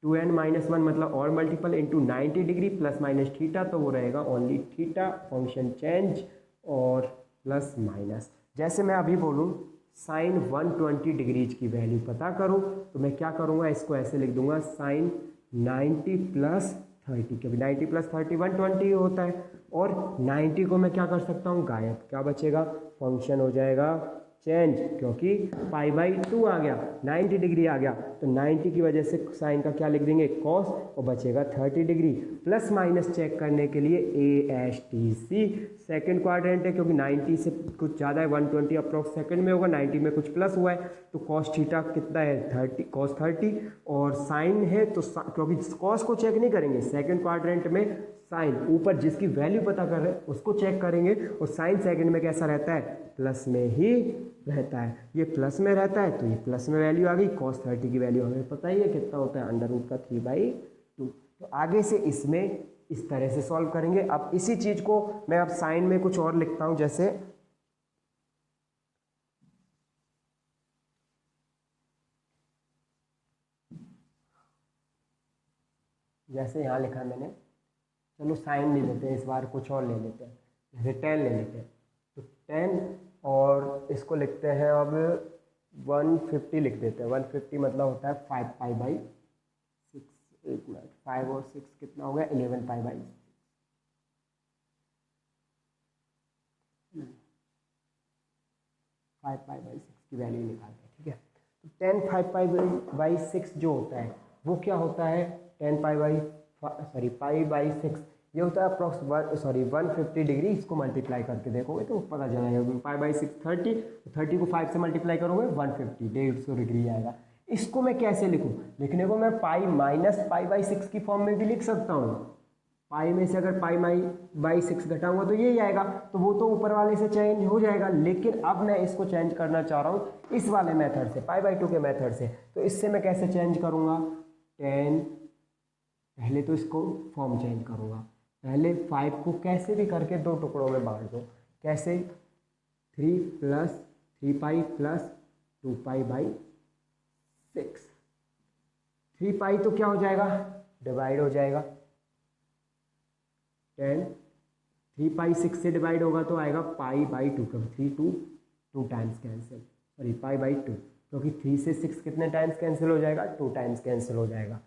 2n माइनस 1 मतलब और multiple into 90 degree plus minus theta, तो वो रहेगा ओनली थीटा, फंक्शन चेंज और प्लस माइनस। जैसे मैं अभी बोलूँ साइन 120 डिग्रीज की वैल्यू पता करूँ, तो मैं क्या करूँगा, इसको ऐसे लिख दूंगा साइन 90 प्लस 30, क्योंकि 90 प्लस 30 120 होता है, और 90 को मैं क्या कर सकता हूँ, गायब, क्या बचेगा, फंक्शन हो जाएगा चेंज, क्योंकि पाई बाई 2 आ गया, 90 डिग्री आ गया, तो 90 की वजह से साइन का क्या लिख देंगे, कॉस, और बचेगा 30 डिग्री। प्लस माइनस चेक करने के लिए ASTC, सेकंड क्वाड्रेंट है, क्योंकि 90 से कुछ ज़्यादा है, 120 अप्रॉक्स सेकंड में होगा, 90 में कुछ प्लस हुआ है, तो कॉस थीटा कितना है, 30, कॉस 30, और साइन है तो क्योंकि कॉस को चेक नहीं करेंगे, सेकंड क्वाड्रेंट में साइन ऊपर जिसकी वैल्यू पता कर रहे हैं उसको चेक करेंगे, और साइन सेकंड में कैसा रहता है, प्लस में ही रहता है। ये प्लस में रहता है तो ये प्लस में वैल्यू आ गई। cos 30 की वैल्यू हमें पता ही है कितना होता है, √3/2। तो आगे से इसमें इस तरह से सॉल्व करेंगे। अब इसी चीज को मैं अब साइन में कुछ और लिखता हूं, जैसे यहाँ लिखा है मैंने। चलो साइन ले लेते हैं, इस बार कुछ और ले लेते हैं, जैसे 10 ले लेते हैं। तो 10 और इसको लिखते हैं अब 150 लिख देते हैं। 150 मतलब होता है 5π/6। 1 मिनट, 5 और 6 कितना हो गया, 11π/6। 5π/6 की वैल्यू निकालते हैं, ठीक है। तो 10 5π/6 जो होता है वो क्या होता है, 10π/6 ये होता है अप्रॉक्स 150 डिग्री। इसको मल्टीप्लाई करके देखोगे तो पता चलेगा। π/6 30, 30 को 5 से मल्टीप्लाई करोगे 150, 150 डिग्री आएगा। इसको मैं कैसे लिखूं, लिखने को मैं π-π/6 की फॉर्म में भी लिख सकता हूँ। पाई में से अगर π/6 घटाऊंगा तो यही आएगा, तो वो तो ऊपर वाले से चेंज हो जाएगा। लेकिन अब मैं इसको चेंज करना चाह रहा हूँ इस वाले मेथड से, π/2 के मेथड से। तो इससे मैं कैसे चेंज करूँगा, 10, पहले तो इसको फॉर्म चेंज करूँगा। पहले 5 को कैसे भी करके 2 टुकड़ों में बांट दो। कैसे, 3 + 3π + 2π/6। 3π तो क्या हो जाएगा, डिवाइड हो जाएगा। 10 3π/6 से डिवाइड होगा तो आएगा π/2, क्योंकि 3 2 टाइम्स कैंसिल, सॉरी π/2, क्योंकि 3 से 6 कितने टाइम्स कैंसिल हो जाएगा, 2 टाइम्स कैंसिल हो जाएगा।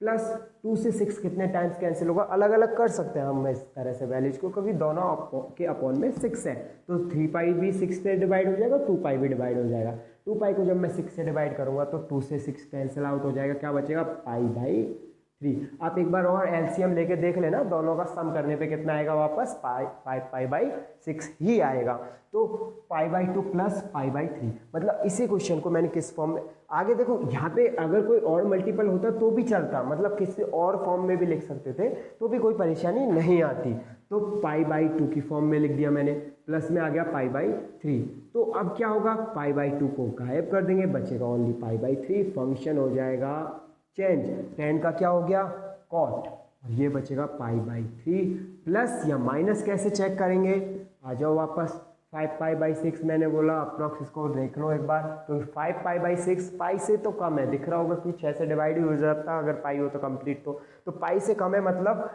प्लस 2 से 6 कितने टाइम्स कैंसिल होगा, अलग अलग कर सकते हैं हम इस तरह से वैल्यूज को, क्योंकि दोनों के अपॉन में 6 है। तो 3π भी 6 से डिवाइड हो जाएगा, 2π भी डिवाइड हो जाएगा। 2π को जब मैं 6 से डिवाइड करूंगा तो 2 से 6 कैंसिल आउट हो जाएगा, क्या बचेगा, π/3। आप एक बार और एलसीएम लेके देख लेना, दोनों का सम करने पे कितना आएगा, वापस π/6 ही आएगा। तो π/2 + π/3, मतलब इसी क्वेश्चन को मैंने किस फॉर्म में, आगे देखो यहाँ पे अगर कोई और मल्टीपल होता तो भी चलता, मतलब किसी और फॉर्म में भी लिख सकते थे तो भी कोई परेशानी नहीं आती। तो π/2 की फॉर्म में लिख दिया मैंने, प्लस में आ गया π/3। तो अब क्या होगा, π/2 को गायब कर देंगे, बचेगा ओनली π/3। फंक्शन हो जाएगा चेंज, 10 का क्या हो गया, कॉट, और ये बचेगा π/3। प्लस या माइनस कैसे चेक करेंगे, आ जाओ वापस। 5π/6 मैंने बोला, अप्रॉक्स इसको देख लो एक बार। तो 5π/6 पाई से तो कम है, दिख रहा होगा कि 6 से डिवाइड ही हो जाता अगर पाई हो तो कंप्लीट। तो पाई से कम है, मतलब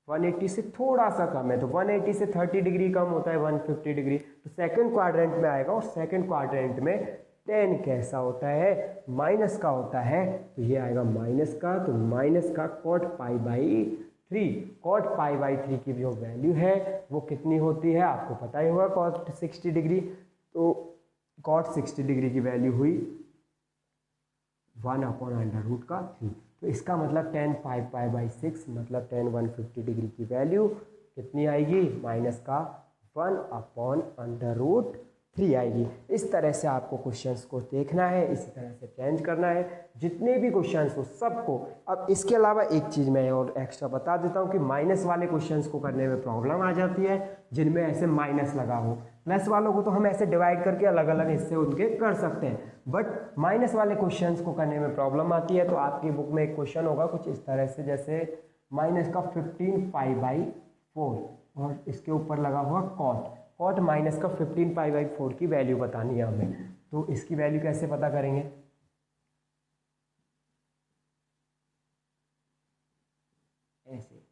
180 से थोड़ा सा कम है। तो 180 से 30 डिग्री कम होता है 150 डिग्री, तो सेकंड क्वाड्रेंट में आएगा। और सेकंड क्वाड्रेंट में 10 कैसा होता है, माइनस का होता है, तो ये आएगा माइनस का। तो माइनस का cot π/3, cot π/3 की जो वैल्यू है वो कितनी होती है, आपको पता ही होगा, cot 60 डिग्री। तो cot 60 डिग्री की वैल्यू हुई 1/√3। तो इसका मतलब 10 5π/6 मतलब 10 150 डिग्री की वैल्यू कितनी आएगी, माइनस का 1/√3 आएगी। इस तरह से आपको क्वेश्चंस को देखना है, इसी तरह से चेंज करना है जितने भी क्वेश्चंस हो सबको। अब इसके अलावा एक चीज़ मैं और एक्स्ट्रा बता देता हूँ कि माइनस वाले क्वेश्चंस को करने में प्रॉब्लम आ जाती है जिनमें ऐसे माइनस लगा हो। प्लस वालों को तो हम ऐसे डिवाइड करके अलग अलग हिस्से उनके कर सकते हैं, बट माइनस वाले क्वेश्चंस को करने में प्रॉब्लम आती है। तो आपकी बुक में एक क्वेश्चन होगा कुछ इस तरह से, जैसे माइनस का 15π/4 और इसके ऊपर लगा हुआ cot माइनस का 15π/4 की वैल्यू बतानी है हमें। तो इसकी वैल्यू कैसे पता करेंगे, ऐसे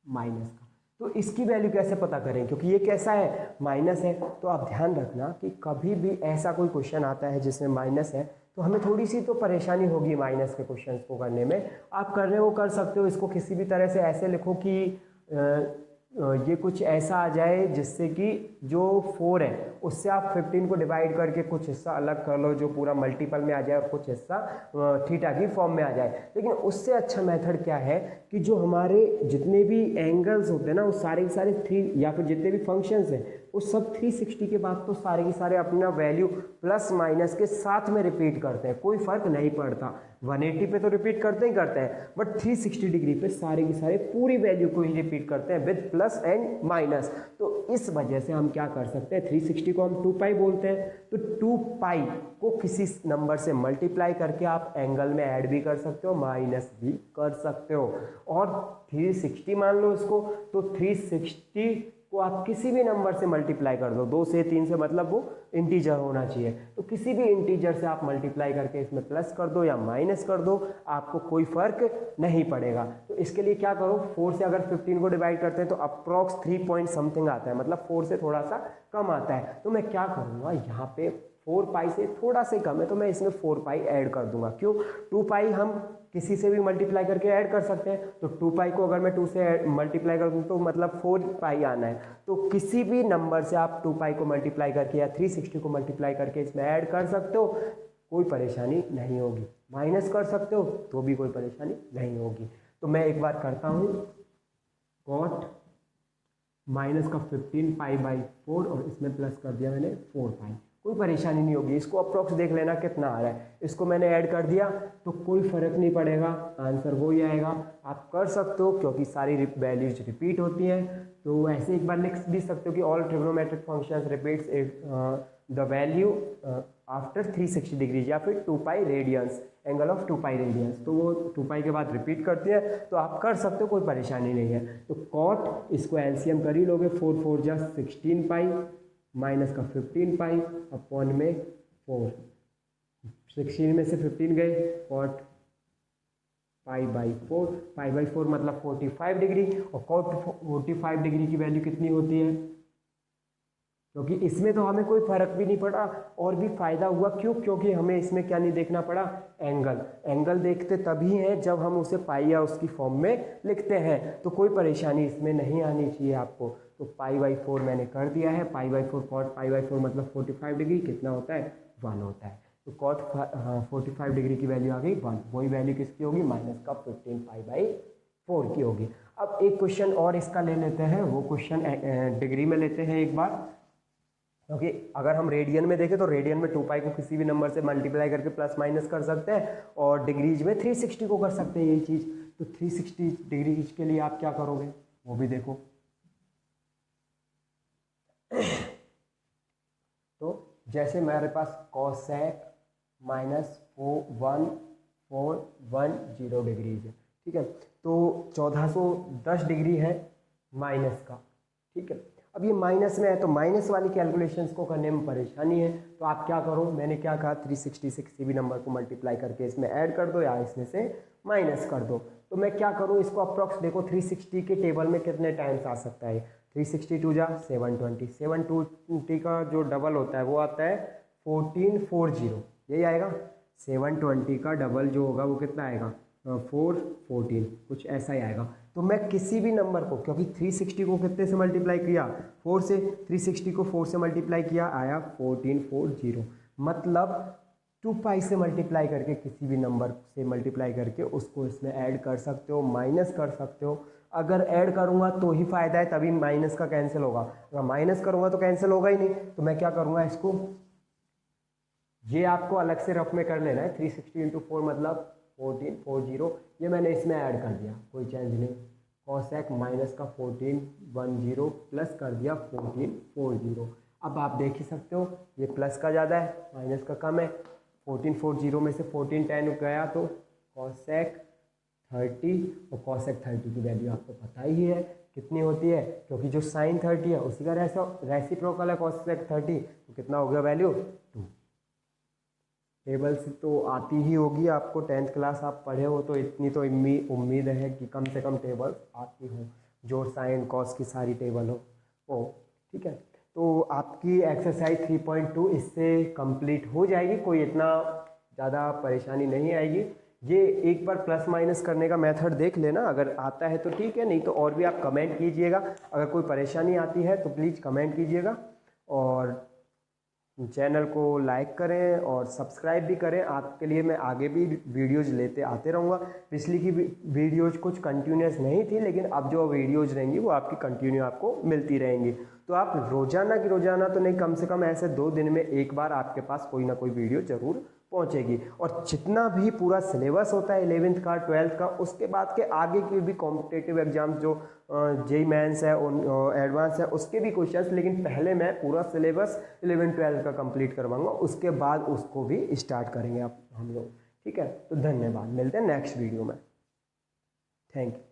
माइनस का। तो इसकी वैल्यू कैसे पता करें, क्योंकि ये कैसा है, माइनस है। तो आप ध्यान रखना कि कभी भी ऐसा कोई क्वेश्चन आता है जिसमें माइनस है तो हमें थोड़ी सी तो परेशानी होगी माइनस के क्वेश्चंस को करने में। आप कर रहे हो कर सकते हो, इसको किसी भी तरह से ऐसे लिखो कि ये कुछ ऐसा आ जाए जिससे कि जो 4 है उससे आप 15 को डिवाइड करके कुछ हिस्सा अलग कर लो जो पूरा मल्टीपल में आ जाए और कुछ हिस्सा थीटा की फॉर्म में आ जाए। लेकिन उससे अच्छा मेथड क्या है कि जो हमारे जितने भी एंगल्स होते हैं ना वो सारे के सारे 3 या फिर जितने भी फंक्शंस हैं उस सब 360 के बाद तो सारे के सारे अपना वैल्यू प्लस माइनस के साथ में रिपीट करते हैं, कोई फर्क नहीं पड़ता। 180 पे तो रिपीट करते ही करते हैं, बट 360 डिग्री पे सारे के सारे पूरी वैल्यू को ही रिपीट करते हैं विद प्लस एंड माइनस। तो इस वजह से हम क्या कर सकते हैं, 360 को हम 2 पाई बोलते हैं, तो 2 पाई को किसी नंबर से मल्टीप्लाई करके आप एंगल में ऐड भी कर सकते हो, माइनस भी कर सकते हो। और 360 मान लो इसको, तो 360 को आप किसी भी नंबर से मल्टीप्लाई कर दो, 2 से 3 से, मतलब वो इंटीजर होना चाहिए, तो किसी भी इंटीजर से आप मल्टीप्लाई करके इसमें प्लस कर दो या माइनस कर दो, आपको कोई फर्क नहीं पड़ेगा। तो इसके लिए क्या करो, 4 से अगर 15 को डिवाइड करते हैं तो अप्रॉक्स 3 पॉइंट समथिंग आता है, मतलब 4 से थोड़ा सा कम आता है। तो मैं क्या करूँगा, यहाँ पे 4 पाई से थोड़ा से कम है तो मैं इसमें 4 पाई ऐड कर दूंगा। क्यों, 2 पाई हम किसी से भी मल्टीप्लाई करके ऐड कर सकते हैं, तो 2 पाई को अगर मैं 2 से मल्टीप्लाई कर दूँ तो मतलब 4 पाई आना है। तो किसी भी नंबर से आप 2 पाई को मल्टीप्लाई करके या 360 को मल्टीप्लाई करके इसमें ऐड कर सकते हो, कोई परेशानी नहीं होगी। माइनस कर सकते हो तो भी कोई परेशानी नहीं होगी। तो मैं एक बार करता हूँ, कॉट माइनस का 15 पाई बाई 4 और इसमें प्लस कर दिया मैंने 4 पाई, कोई परेशानी नहीं होगी। इसको अप्रॉक्स देख लेना कितना आ रहा है, इसको मैंने ऐड कर दिया तो कोई फर्क नहीं पड़ेगा, आंसर वो ही आएगा। आप कर सकते हो क्योंकि सारी वैल्यूज रिपीट होती हैं, तो ऐसे एक बार लिख भी सकते हो कि all trigonometric functions repeats the value after 360 degrees, या फिर 2 पाई radiance, angle of 2 pi radiance, तो वो 2 पाई के बाद रिपीट करती है, तो आप कर सकते हो, कोई परेशानी नहीं है। तो कॉट इसको एलसीएम कर ही लोगे, 4 4 जा 16 पाई माइनस का 15 पाई अपॉन में 4, 16 में से 15 गए, cot pi by 4, pi by 4 मतलब 45 डिग्री, और कॉट 45 डिग्री की वैल्यू कितनी होती है, क्योंकि इसमें तो हमें कोई फर्क भी नहीं पड़ा और भी फायदा हुआ। क्यों, क्योंकि हमें इसमें क्या नहीं देखना पड़ा, एंगल। एंगल देखते तभी है जब हम उसे पाई या उसकी फॉर्म में लिखते हैं, तो कोई परेशानी इसमें नहीं आनी चाहिए आपको। तो पाई बाई 4 मैंने कर दिया है, pi by 4 cot pi by 4 मतलब 45 डिग्री कितना होता है, 1 होता है। तो कॉट 45 डिग्री की वैल्यू आ गई 1, वही वैल्यू किसकी होगी, माइनस का 15 पाई बाई 4 की होगी। अब एक क्वेश्चन और इसका ले लेते हैं, वो क्वेश्चन डिग्री में लेते हैं एक बार, क्योंकि अगर हम रेडियन में देखें तो रेडियन में 2 पाई को किसी भी नंबर से मल्टीप्लाई करके प्लस माइनस कर सकते हैं, और डिग्रीज में 360 को कर सकते हैं यही चीज़। तो 360 डिग्री के लिए आप क्या करोगे वो भी देखो। तो जैसे मेरे पास कोसेक माइनस 1410 डिग्रीज है, ठीक है, तो 1410 डिग्री है माइनस का, ठीक है। अब ये माइनस में है तो माइनस वाली कैलकुलेशंस को करने में परेशानी है, तो आप क्या करो, मैंने क्या कहा, 360 से किसी भी नंबर को मल्टीप्लाई करके इसमें ऐड कर दो या इसमें से माइनस कर दो। तो मैं क्या करूँ, इसको अप्रॉक्स देखो 360 के टेबल में कितने टाइम्स आ सकता है, 362 जा 720, 720 का जो डबल होता है वो आता है 1440, यही आएगा। 720 का डबल जो होगा वो कितना आएगा, 414, कुछ ऐसा ही आएगा। तो मैं किसी भी नंबर को, क्योंकि 360 को कितने से मल्टीप्लाई किया, 4 से, 360 को 4 से मल्टीप्लाई किया, आया 1440, मतलब 2 पाई से मल्टीप्लाई करके किसी भी नंबर से मल्टीप्लाई करके उसको इसमें ऐड कर सकते हो, माइनस कर सकते हो। अगर ऐड करूँगा तो ही फ़ायदा है, तभी माइनस का कैंसिल होगा, अगर माइनस करूँगा तो कैंसिल होगा ही नहीं। तो मैं क्या करूँगा, इसको, ये आपको अलग से रफ में कर लेना है, 360 इंटू 4 मतलब 1440, ये मैंने इसमें ऐड कर दिया, कोई चेंज नहीं। कॉसेक माइनस का 1410 प्लस कर दिया 1440। अब आप देख ही सकते हो ये प्लस का ज़्यादा है, माइनस का कम है। 1440 में से 1410 गया तो कॉसेक 30, और कॉसेक 30 की वैल्यू आपको पता ही है कितनी होती है, क्योंकि जो साइन 30 है उसी का रेसिप्रोकल है कॉसेक 30, तो कितना हो गया वैल्यू 2। टेबल से तो आती ही होगी आपको, 10th क्लास आप पढ़े हो तो इतनी तो उम्मीद है कि कम से कम टेबल आती हो, जो साइन कॉस की सारी टेबल हो, ठीक है। तो आपकी एक्सरसाइज 3.2 इससे कंप्लीट हो जाएगी, कोई इतना ज़्यादा परेशानी नहीं आएगी। ये एक बार प्लस माइनस करने का मेथड देख लेना, अगर आता है तो ठीक है, नहीं तो और भी आप कमेंट कीजिएगा। अगर कोई परेशानी आती है तो प्लीज़ कमेंट कीजिएगा। और चैनल को लाइक करें और सब्सक्राइब भी करें। आपके लिए मैं आगे भी वीडियोज़ लेते आते रहूँगा। पिछली की वीडियोज़ कुछ कंटिन्यूस नहीं थी, लेकिन अब जो वीडियोज़ रहेंगी वो आपकी कंटिन्यू आपको मिलती रहेंगी। तो आप रोज़ाना की रोज़ाना तो नहीं, कम से कम ऐसे 2 दिन में एक बार आपके पास कोई ना कोई वीडियो ज़रूर पहुंचेगी। और जितना भी पूरा सिलेबस होता है 11th का 12th का, उसके बाद के आगे के भी कॉम्पिटेटिव एग्जाम्स जो जेई मेंस है, एडवांस है, उसके भी क्वेश्चंस, लेकिन पहले मैं पूरा सिलेबस 11 12 का कंप्लीट करवाऊंगा, उसके बाद उसको भी स्टार्ट करेंगे हम लोग। ठीक है, तो धन्यवाद, मिलते हैं नेक्स्ट वीडियो में। Thank you.